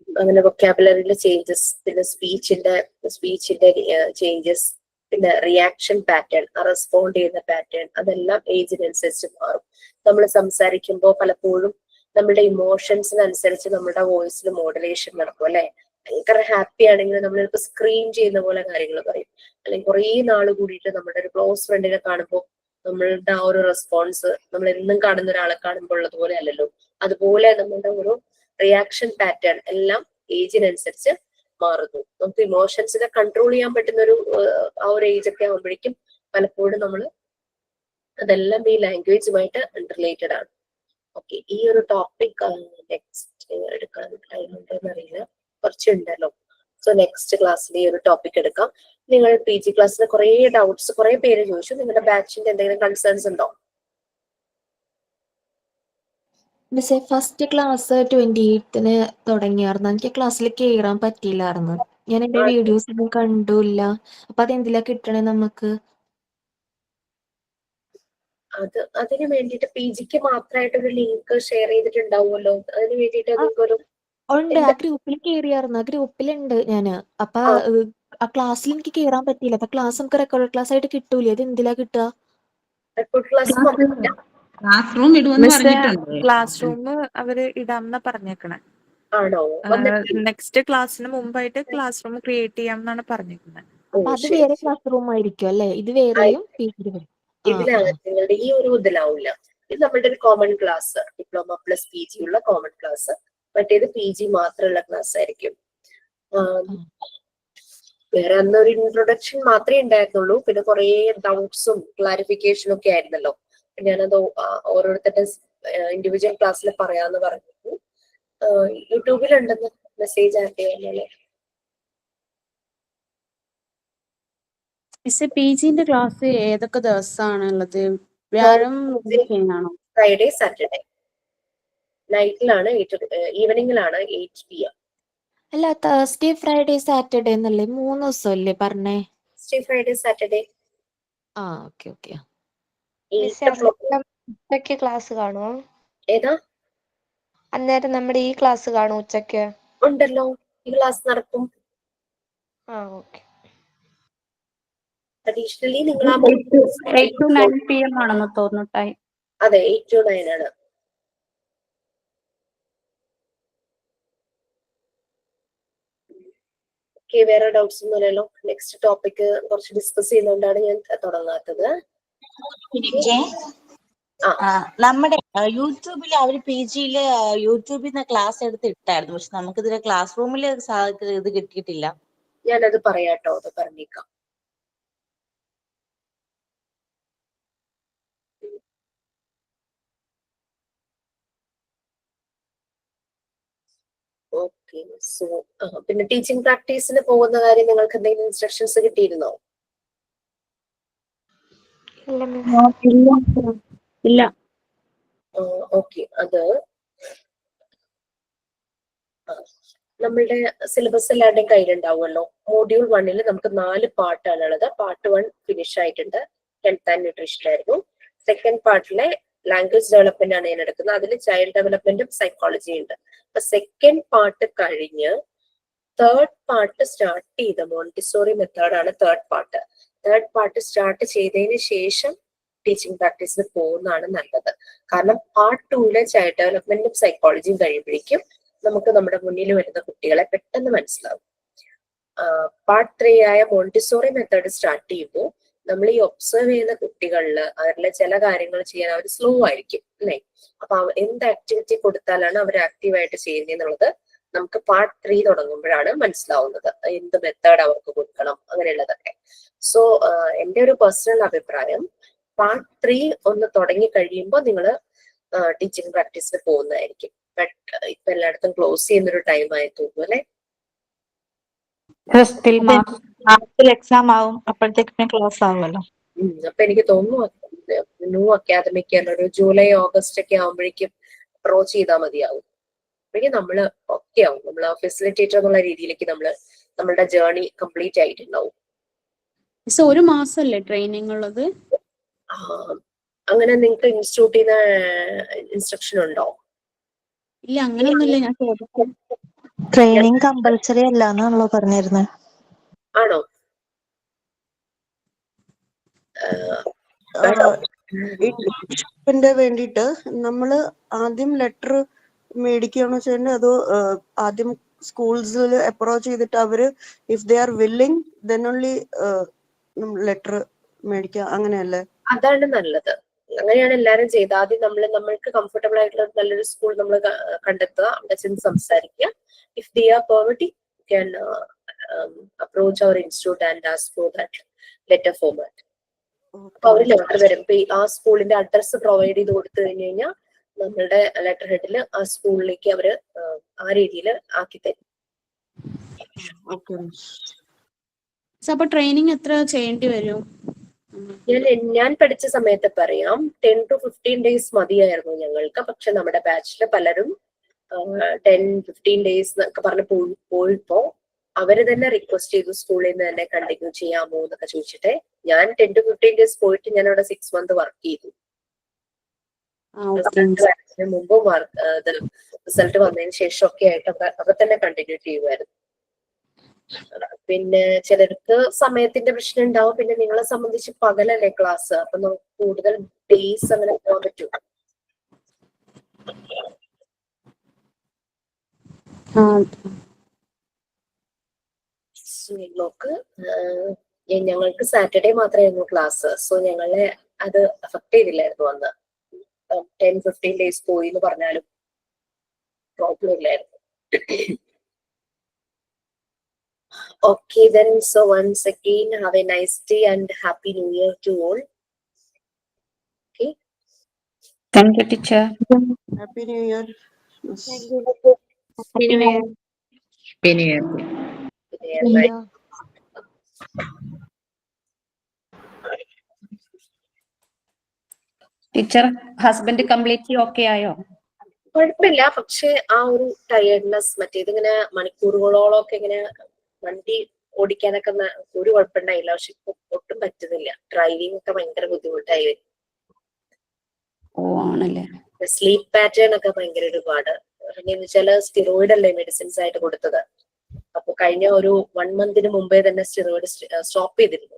അങ്ങനെ വൊക്കാബുലറിയിലെ ചേഞ്ചസ്, പിന്നെ സ്പീച്ചിന്റെ ചേഞ്ചസ്, പിന്നെ റിയാക്ഷൻ പാറ്റേൺ, ആ റെസ്പോണ്ട് ചെയ്യുന്ന പാറ്റേൺ, അതെല്ലാം ഏജിനനുസരിച്ച് മാറും. നമ്മൾ സംസാരിക്കുമ്പോൾ പലപ്പോഴും നമ്മുടെ ഇമോഷൻസിനനുസരിച്ച് നമ്മുടെ വോയിസിൽ മോഡുലേഷൻ നടക്കും, അല്ലെ? ഭയങ്കര ഹാപ്പി ആണെങ്കിൽ നമ്മളിപ്പോ സ്ക്രീൻ ചെയ്യുന്ന പോലെ കാര്യങ്ങൾ പറയും. അല്ലെങ്കിൽ കുറേ നാള് കൂടിയിട്ട് നമ്മുടെ ഒരു ക്ലോസ് ഫ്രണ്ടിനെ കാണുമ്പോൾ നമ്മളുടെ ആ ഒരു റെസ്പോൺസ് നമ്മൾ എന്നും കാണുന്ന ഒരാളെ കാണുമ്പോൾ ഉള്ളതുപോലെ അല്ലല്ലോ. അതുപോലെ നമ്മുടെ ഒരു റിയാക്ഷൻ പാറ്റേൺ എല്ലാം ഏജിനനുസരിച്ച് മാറുന്നു. നമുക്ക് ഇമോഷൻസിനെ കൺട്രോൾ ചെയ്യാൻ പറ്റുന്ന ആ ഒരു ഏജ് ഒക്കെ ആകുമ്പോഴേക്കും പലപ്പോഴും നമ്മൾ അതെല്ലാം ഈ ലാംഗ്വേജുമായിട്ട് റിലേറ്റഡ് ആണ്. ഓക്കെ, ഈ ഒരു ടോപ്പിക് നെക്സ്റ്റ് എടുക്കാൻ കഴിയുന്നുണ്ടെന്ന് അറിയില്ല, കുറച്ചുണ്ടല്ലോ. സോ നെക്സ്റ്റ് ക്ലാസ്സിൽ ഈ ഒരു ടോപ്പിക് എടുക്കാം. നിങ്ങൾ PG ക്ലാസ്സിൽ കുറെ ഡൗട്ട്സ് കുറെ പേര് ചോദിച്ചു. നിങ്ങളുടെ ബാച്ചിന്റെ എന്തെങ്കിലും കൺസേൺസ് ഉണ്ടോ? മിസ്സേ ഫസ്റ്റ് ക്ലാസ് 28-ന് തുടങ്ങിയായിരുന്നു. എനിക്ക് ക്ലാസ്സിൽ കയറാൻ പറ്റിയില്ലായിരുന്നു. ഞാൻ എന്റെ വീഡിയോസ് ഒന്നും കണ്ടില്ല. അപ്പൊ അതെന്തിലാ കിട്ടണേ നമുക്ക്? അതിന് വേണ്ടിയിട്ട് PGക്ക് മാത്രമായിട്ട് ഒരു ലിങ്ക് ഷെയർ ചെയ്തിട്ടുണ്ടാവുമല്ലോ. അതിന് വേണ്ടിയിട്ട് നിങ്ങൾക്കൊരു ഉണ്ട്, ആ ഗ്രൂപ്പിൽ കയറിയായിരുന്നു. ആ ഗ്രൂപ്പിലുണ്ട് ഞാന്. അപ്പൊ ആ ക്ലാസ്സിൽ എനിക്ക് കയറാൻ പറ്റിയില്ല. അപ്പൊ ക്ലാസ് നമുക്ക് റെക്കോർഡ് ക്ലാസ് ആയിട്ട് കിട്ടൂലേ? ഇത് എന്തിലാ കിട്ടുക? റെക്കോർഡ് ക്ലാസ് ക്ലാസ് റൂം ഇടുമെന്ന് പറഞ്ഞിട്ടുണ്ട്. ക്ലാസ് റൂം അവര് ഇടാമെന്നാ പറഞ്ഞേക്കണേ. ആണോ? നെക്സ്റ്റ് ക്ലാസ്സിന് മുമ്പായിട്ട് ക്ലാസ് റൂം ക്രിയേറ്റ് ചെയ്യാം എന്നാണ് പറഞ്ഞിരിക്കുന്നത്. അപ്പൊ അത് വേറെ ക്ലാസ് റൂം ആയിരിക്കും അല്ലെ? ഇത് വേറെയും ഇതിലാണ് നിങ്ങളുടെ ഈ ഒരു ഇതിലാവില്ല. ഇത് നമ്മളുടെ ഒരു common class, diploma plus PG ഉള്ള കോമൺ ക്ലാസ്. മറ്റേത് PG മാത്രമുള്ള ക്ലാസ് ആയിരിക്കും. വേറെ അന്നൊരു ഇൻട്രൊഡക്ഷൻ മാത്രമേ ഉണ്ടായിരുന്നുള്ളൂ. പിന്നെ കുറെ ഡൗട്ട്സും ക്ലാരിഫിക്കേഷനും ഒക്കെ ആയിരുന്നല്ലോ. ഞാനത് ഓരോരുത്തരുടെ ഇൻഡിവിജ്വൽ ക്ലാസ്സിൽ പറയാന്ന് പറഞ്ഞു. യൂട്യൂബിലുണ്ടെന്ന് മെസ്സേജ് ആഡ് ചെയ്യാനല്ലേ? മിസ്സേ PGന്റെ ക്ലാസ് ഏതൊക്കെ ദിവസമാണുള്ളത്? വ്യാഴം ശനിയാണോ? ഫ്രൈഡേ സാറ്റർഡേ നൈറ്റിലാണ്, ഈവനിങ്ങിലാണ് 8 PM. അല്ല, തേഴ്സ്ഡേ ഫ്രൈഡേ സാറ്റർഡേ എന്നല്ലേ 3 ദിവസമല്ലേ പറഞ്ഞേ? Friday Saturday. Okay okay. ഉച്ചക്ക് ക്ലാസ് കാണുമോ? ഏതാ? അന്നേരം നമ്മുടെ ഈ ക്ലാസ് കാണും ഉച്ചക്ക്? ഉണ്ടല്ലോ, ഈ ക്ലാസ് നടക്കും. ഓക്കെ. അഡീഷണലി നിങ്ങൾ 8 to 9 PM ആണെന്ന് തോന്നുന്നു ടൈം. അതെ, 8 to 9 ആണ്. വേറെ ഡൗട്ട്സ് ഒന്നുമില്ലല്ലോ. നെക്സ്റ്റ് ടോപ്പിക് കുറച്ച് ഡിസ്കസ് ചെയ്യുന്നതുകൊണ്ടാണ് ഞാൻ തുടങ്ങാത്തത്. നമ്മുടെ യൂട്യൂബിൽ അവര് PGയില് യൂട്യൂബിൽ നിന്ന് ക്ലാസ് എടുത്ത് ഇട്ടായിരുന്നു. പക്ഷെ നമുക്ക് ഇതിലെ ക്ലാസ് റൂമിൽ ഇത് കിട്ടിയിട്ടില്ല. ഞാനത് പറയാട്ടോ, അത് പറഞ്ഞേക്കാം. ഓക്കെ. സോ പിന്നെ ടീച്ചിങ് പ്രാക്ടീസിന് പോകുന്ന കാര്യം നിങ്ങൾക്ക് എന്തെങ്കിലും ഇൻസ്ട്രക്ഷൻസ് കിട്ടിയിരുന്നോ? ഇല്ല. ഓക്കെ, അത് നമ്മളുടെ സിലബസ് എല്ലാവരുടെയും കയ്യിലുണ്ടാവുമല്ലോ. മോഡ്യൂൾ 1 നമുക്ക് 4 പാർട്ടാണുള്ളത്. പാർട്ട് 1 ഫിനിഷ് ആയിട്ടുണ്ട്, ഹെൽത്ത് ആൻഡ് ന്യൂട്രീഷൻ ആയിരുന്നു. സെക്കൻഡ് പാർട്ടിലെ ലാംഗ്വേജ് ഡെവലപ്മെന്റ് ആണ് ഞാൻ എടുക്കുന്നത്. അതിൽ ചൈൽഡ് ഡെവലപ്മെന്റും സൈക്കോളജിയും ഉണ്ട്. അപ്പൊ സെക്കൻഡ് പാർട്ട് കഴിഞ്ഞ് തേർഡ് പാർട്ട് സ്റ്റാർട്ട് ചെയ്ത മോണ്ടിസോറി മെത്തേഡാണ് third part. Third part start ചെയ്തതിന് ശേഷം ടീച്ചിങ് പ്രാക്ടീസിന് പോകുന്നതാണ് നല്ലത്. കാരണം പാർട്ട് 2 ചൈൽഡ് ഡെവലപ്മെന്റും സൈക്കോളജിയും കഴിയുമ്പോഴേക്കും നമുക്ക് നമ്മുടെ മുന്നിൽ വരുന്ന കുട്ടികളെ പെട്ടെന്ന് മനസ്സിലാവും. പാർട്ട് 3 ആയ മോണ്ടിസോറി മെത്തേഡ് സ്റ്റാർട്ട് ചെയ്യുമ്പോൾ നമ്മൾ ഈ ഒബ്സർവ് ചെയ്യുന്ന കുട്ടികളിൽ അവരിലെ ചില കാര്യങ്ങൾ ചെയ്യാൻ അവർ സ്ലോ ആയിരിക്കും അല്ലെ. അപ്പൊ എന്ത് ആക്ടിവിറ്റി കൊടുത്താലാണ് അവർ ആക്റ്റീവായിട്ട് ചെയ്യുന്നത് എന്നുള്ളത് നമുക്ക് പാർട്ട് 3 തുടങ്ങുമ്പോഴാണ് മനസ്സിലാവുന്നത്. എന്ത് മെത്തേഡ് അവർക്ക് കൊടുക്കണം അങ്ങനെയുള്ളതൊക്കെ. സോ എൻ്റെ ഒരു പേഴ്സണൽ അഭിപ്രായം പാർട്ട് 3 ഒന്ന് തുടങ്ങി കഴിയുമ്പോൾ നിങ്ങൾ ടീച്ചിങ് പ്രാക്ടീസിന് പോകുന്നതായിരിക്കും. ബട്ട് ഇപ്പൊ എല്ലായിടത്തും ക്ലോസ് ചെയ്യുന്നൊരു ടൈം ആയി തോന്നുന്നു അല്ലെ. മാർച്ചിൽ എക്സാം ആവും, അപ്പോഴത്തേക്ക് ക്ലോസ് ആവുമല്ലോ. അപ്പൊ എനിക്ക് തോന്നുന്നു ന്യൂ അക്കാദമിക് ഒരു ജൂലൈ ഓഗസ്റ്റ് ഒക്കെ ആവുമ്പോഴേക്കും അപ്രോച്ച് ചെയ്താൽ മതിയാവും. അപ്പോഴേക്കും നമ്മള് ഓക്കെ ആവും. നമ്മൾ ഫെസിലിറ്റേറ്റർ എന്നുള്ള രീതിയിലേക്ക് നമ്മളുടെ ജേർണി കംപ്ലീറ്റ് ആയിട്ടുണ്ടാവും. ഒരു മാസമല്ലേ ട്രെയിനിങ് ഉള്ളത്? അങ്ങനെ നിങ്ങൾക്ക് ഇൻസ്റ്റിറ്റ്യൂട്ടിൽ നിന്ന് ഇൻസ്ട്രക്ഷൻ ഉണ്ടോ? ഇല്ല, അങ്ങനെയൊന്നുമില്ല. ഞാൻ ചോദിക്കാം. ട്രെയിനിങ് കമ്പൽസറി അല്ല എന്നാണല്ലോ പറഞ്ഞിരുന്നത്. ആണോ? ഇന്റേൺഷിപ്പിന്റെ വേണ്ടിയിട്ട് നമ്മള് ആദ്യം ലെറ്റർ മേടിക്കുകയാണോ ചെയ്യേണ്ടത്, അതോ ആദ്യം സ്കൂൾസിൽ അപ്രോച്ച് ചെയ്തിട്ട് അവര് if they are willing then only letter മേടിക്കുക, അങ്ങനെയല്ലേ? അതാണ് നല്ലത്. അങ്ങനെയാണ് എല്ലാരും ചെയ്ത്. ആദ്യം നമ്മൾക്ക് കംഫർട്ടബിൾ ആയിട്ടുള്ള നല്ലൊരു സ്കൂൾ നമ്മൾ കണ്ടെത്തുക, അവിടെ ചെന്ന് സംസാരിക്കുക. If they are permitting can approach our institute and ask for that letter format. അപ്പൊ അവര് ലെറ്റർ തരും. ഇപ്പൊ ആ സ്കൂളിന്റെ അഡ്രസ് പ്രൊവൈഡ് ചെയ്ത് കൊടുത്തു കഴിഞ്ഞു കഴിഞ്ഞാൽ നമ്മളുടെ ലെറ്റർ ഹെഡിൽ ആ സ്കൂളിലേക്ക് അവര് ആ രീതിയിൽ ആക്കി തരും. അപ്പൊ ട്രെയിനിങ് എത്ര ചെയ്യേണ്ടി വരും? ഞാൻ പഠിച്ച സമയത്ത് പറയാം 10 to 15 ഡേയ്സ് മതിയായിരുന്നു ഞങ്ങൾക്ക്. പക്ഷെ നമ്മുടെ ബാച്ചില് പലരും 10-15 ഡേയ്സ് എന്നൊക്കെ പറഞ്ഞ് പോയിപ്പോ അവര് തന്നെ റിക്വസ്റ്റ് ചെയ്തു സ്കൂളിൽ നിന്ന് തന്നെ കണ്ടിന്യൂ ചെയ്യാമോ എന്നൊക്കെ ചോദിച്ചിട്ട്. ഞാൻ 10 to 15 ഡേയ്സ് പോയിട്ട് ഞാൻ അവിടെ 6 months വർക്ക് ചെയ്തു. മുമ്പും റിസൾട്ട് വന്നതിന് ശേഷം ഒക്കെ ആയിട്ട് അവർ തന്നെ കണ്ടിന്യൂ ചെയ്യുമായിരുന്നു. പിന്നെ ചിലർക്ക് സമയത്തിന്റെ പ്രശ്നം ഉണ്ടാവും. പിന്നെ നിങ്ങളെ സംബന്ധിച്ച് പകലല്ലേ ക്ലാസ്, അപ്പൊ നമുക്ക് കൂടുതൽ ഡേയ്സ് അങ്ങനെ പോകാൻ പറ്റും. നോക്ക്, ഞങ്ങൾക്ക് സാറ്റർഡേ മാത്രമായിരുന്നു ക്ലാസ്. സോ ഞങ്ങളെ അത് അഫക്ട് ചെയ്തില്ലായിരുന്നു അന്ന്. 10-15 ഡേയ്സ് പോയി എന്ന് പറഞ്ഞാലും പ്രോബ്ലം ഇല്ലായിരുന്നു. Okay then, so once again, have a nice day and happy new year to all. Okay. Thank you, teacher. Happy New Year. Thank you. Happy New Year. Happy New Year. Bye. Teacher, husband completely okay ആയോ? കുഴപ്പമില്ല. പക്ഷെ ആ ഒരു tiredness, മറ്റേതിങ്ങനെ മണിക്കൂറുകളോളം ഒക്കെ ഇങ്ങനെ വണ്ടി ഓടിക്കാനൊക്കെ ഒരു കുഴപ്പമുണ്ടായില്ല. പക്ഷെ ഇപ്പൊ ഒട്ടും പറ്റുന്നില്ല. ഡ്രൈവിംഗ് ഒക്കെ ഭയങ്കര ബുദ്ധിമുട്ടായി വരും. സ്ലീപ്പ് പാറ്റേൺ ഒക്കെ ഭയങ്കര ഒരുപാട്. എന്ന് വെച്ചാല് സ്റ്റിറോയിഡ് അല്ലേ മെഡിസിൻസ് ആയിട്ട് കൊടുത്തത്. അപ്പൊ കഴിഞ്ഞ ഒരു 1 month മുമ്പേ തന്നെ സ്റ്റിറോയിഡ് സ്റ്റോപ്പ് ചെയ്തിരുന്നു.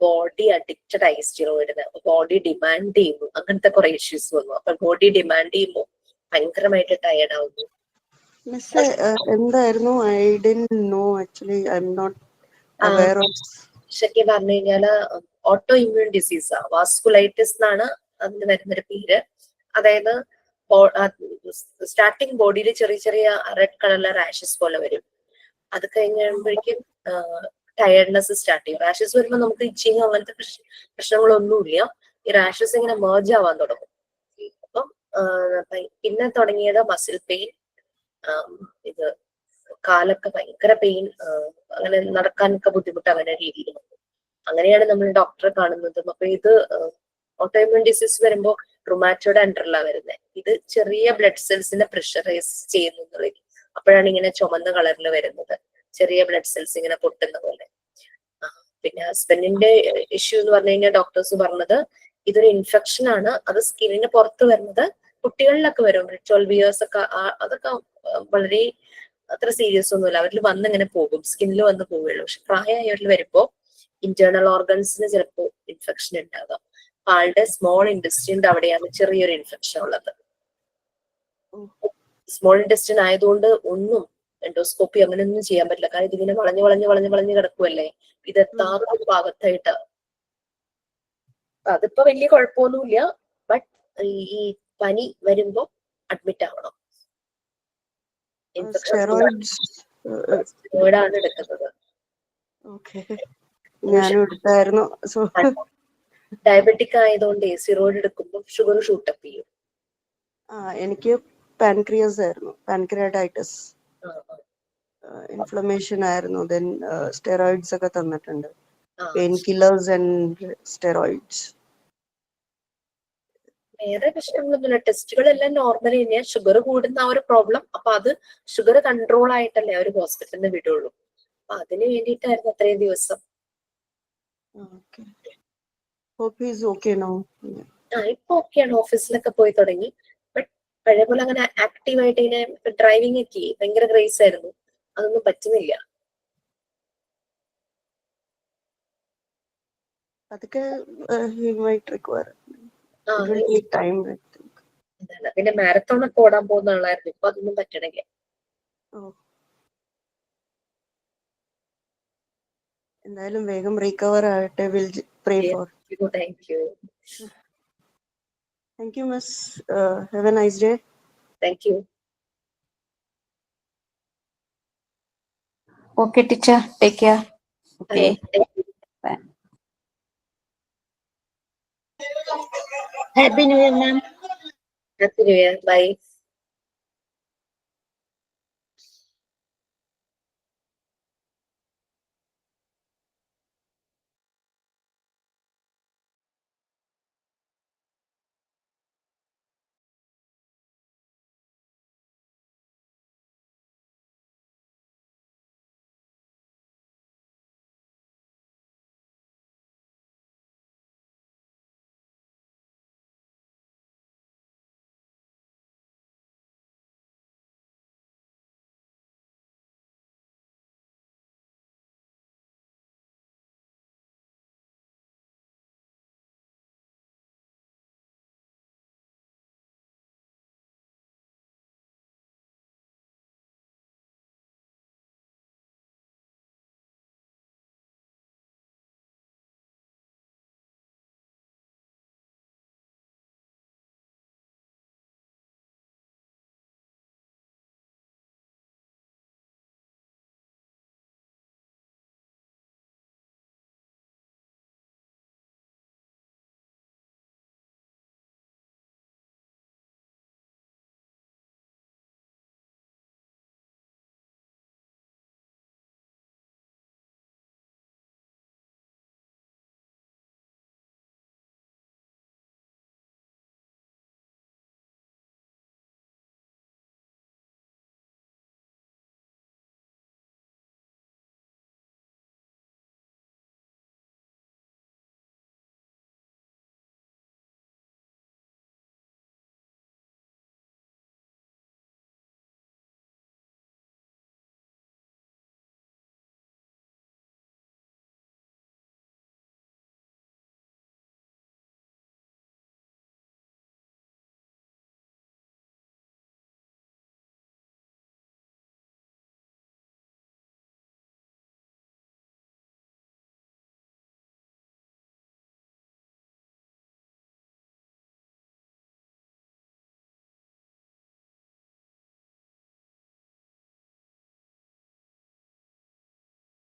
ബോഡി അഡിക്റ്റഡ് ആയി സ്റ്റിറോയിഡിന്. ബോഡി ഡിമാൻഡ് ചെയ്യുന്നു. അങ്ങനത്തെ കുറെ ഇഷ്യൂസ് വന്നു. അപ്പൊ ബോഡി ഡിമാൻഡ് ചെയ്യുമ്പോൾ ഭയങ്കരമായിട്ട് ടയർഡ് ആവുന്നു. മിസ് എന്തായിരുന്നു? I didn't know actually. I am not aware of. ശരിക്കും പറഞ്ഞു കഴിഞ്ഞാല് ഓട്ടോ ഇമ്മ്യൂൺ ഡിസീസാ. വാസ്കുലൈറ്റിസ് എന്നാണ് അതിന് വരുന്നൊരു പേര്. അതായത് സ്റ്റാർട്ടിങ് ബോഡിയിൽ ചെറിയ ചെറിയ റെഡ് കളറിലെ റാഷസ് പോലെ വരും. അത് കഴിയുമ്പോഴേക്കും ടയർഡ്നെസ് സ്റ്റാർട്ട് ചെയ്യും. റാഷസ് വരുമ്പോൾ നമുക്ക് ഇച്ചിങ് അങ്ങനത്തെ പ്രശ്നങ്ങളൊന്നുമില്ല. ഈ റാഷസ് ഇങ്ങനെ മേർജ് ആവാൻ തുടങ്ങും. അപ്പം പിന്നെ തുടങ്ങിയത് മസിൽ പെയിൻ, ഇത് കാലൊക്കെ ഭയങ്കര പെയിൻ, അങ്ങനെ നടക്കാനൊക്കെ ബുദ്ധിമുട്ട്, അങ്ങനെ രീതിയിൽ വന്നു. അങ്ങനെയാണ് നമ്മൾ ഡോക്ടറെ കാണുന്നതും. അപ്പൊ ഇത് ഓട്ടോഇമ്യൂൺ ഡിസീസ് വരുമ്പോൾ റുമാറ്റോയുടെ അണ്ടറിലാണ് വരുന്നത്. ഇത് ചെറിയ ബ്ലഡ് സെൽസിനെ പ്രഷറൈസ് ചെയ്യുന്നത്. അപ്പോഴാണ് ഇങ്ങനെ ചുമന്ന കളറിൽ വരുന്നത്. ചെറിയ ബ്ലഡ് സെൽസ് ഇങ്ങനെ പൊട്ടുന്ന പോലെ. പിന്നെ ഹസ്ബൻഡിന്റെ ഇഷ്യൂ എന്ന് പറഞ്ഞു കഴിഞ്ഞാൽ ഡോക്ടേഴ്സ് പറഞ്ഞത് ഇതൊരു ഇൻഫെക്ഷൻ ആണ്. അത് സ്കിന്നിന് പുറത്ത് വരുന്നത് കുട്ടികളിലൊക്കെ വരും. 12 years ഒക്കെ അതൊക്കെ വളരെ അത്ര സീരിയസ് ഒന്നുമില്ല. അവരിൽ വന്നിങ്ങനെ പോകും, സ്കിന്നിൽ വന്ന് പോവുകയുള്ളൂ. പക്ഷെ പ്രായമായവരിൽ വരുമ്പോ ഇന്റേണൽ ഓർഗൻസിന് ചിലപ്പോൾ ഇൻഫെക്ഷൻ ഉണ്ടാകാം. ആളുടെ സ്മോൾ ഇൻഡസ്ട്രിന്റെ അവിടെയാണ് ചെറിയൊരു ഇൻഫെക്ഷൻ ഉള്ളത്. സ്മോൾ ഇൻറ്റെസ്റ്റൈൻ ആയതുകൊണ്ട് ഒന്നും എൻഡോസ്കോപ്പി അങ്ങനെയൊന്നും ചെയ്യാൻ പറ്റില്ല. കാരണം ഇതിങ്ങനെ വളഞ്ഞ് കിടക്കുമല്ലേ, ഇതെത്താറുള്ള ഒരു ഭാഗത്തായിട്ട്. അതിപ്പോ വലിയ കുഴപ്പമൊന്നുമില്ല. ബട്ട് ഈ പനി വരുമ്പോ അഡ്മിറ്റ് ആവണം. സ്റ്റിറോയിഡാണ് എടുക്കുന്നത്. ഡയബറ്റിക് ആയതുകൊണ്ട് സ്റ്റിറോയിഡ് എടുക്കുമ്പോൾ ഷുഗർ ഷൂട്ടപ്പ് ചെയ്യും. എനിക്ക് പാൻക്രിയാസ് ആയിരുന്നു, പാൻക്രിയാറ്റൈറ്റിസ്, ഇൻഫ്ലമേഷൻ ആയിരുന്നു. ദെൻ സ്റ്റെറോയിഡ്സ് ഒക്കെ തന്നിട്ടുണ്ട്, പെയിൻ കില്ലേഴ്സ് ആൻഡ് സ്റ്റെറോയിഡ്സ്. വേറെ പ്രശ്നങ്ങളൊന്നുമില്ല. ടെസ്റ്റുകളെല്ലാം നോർമൽ തന്നെയാ. ഷുഗർ കൂടുന്ന ആ ഒരു പ്രോബ്ലം, അപ്പൊ അത് ഷുഗർ കൺട്രോൾ ആയിട്ടല്ലേ ആ ഒരു ഹോസ്പിറ്റലിൽ നിന്ന് വിടുള്ളൂ. അപ്പൊ അതിന് വേണ്ടിയിട്ടായിരുന്നു അത്രയും ദിവസം. ഇപ്പൊ ഓക്കെയാണ്, ഓഫീസിലൊക്കെ പോയി തുടങ്ങി. ബട്ട് പഴയ പോലെ അങ്ങനെ ആക്റ്റീവായിട്ട് ഇങ്ങനെ ഡ്രൈവിംഗ് ഒക്കെ ഭയങ്കര ഗ്രേസ് ആയിരുന്നു, അതൊന്നും പറ്റുന്നില്ല. അതൊക്കെ പിന്നെ മാരത്തോൺ ഒക്കെ ഓടാൻ പോകുന്ന ആളായിരുന്നു, ഇപ്പൊ അതൊന്നും പറ്റണില്ല. എന്തായാലും വേഗം റീകവർ ആവട്ടെ. Will pray for. Thank you. Thank you, Miss. Have a nice day. Thank you. Okay, teacher. Take care. Okay. Bye. Happy New Year, ma'am. Happy New Year. Bye.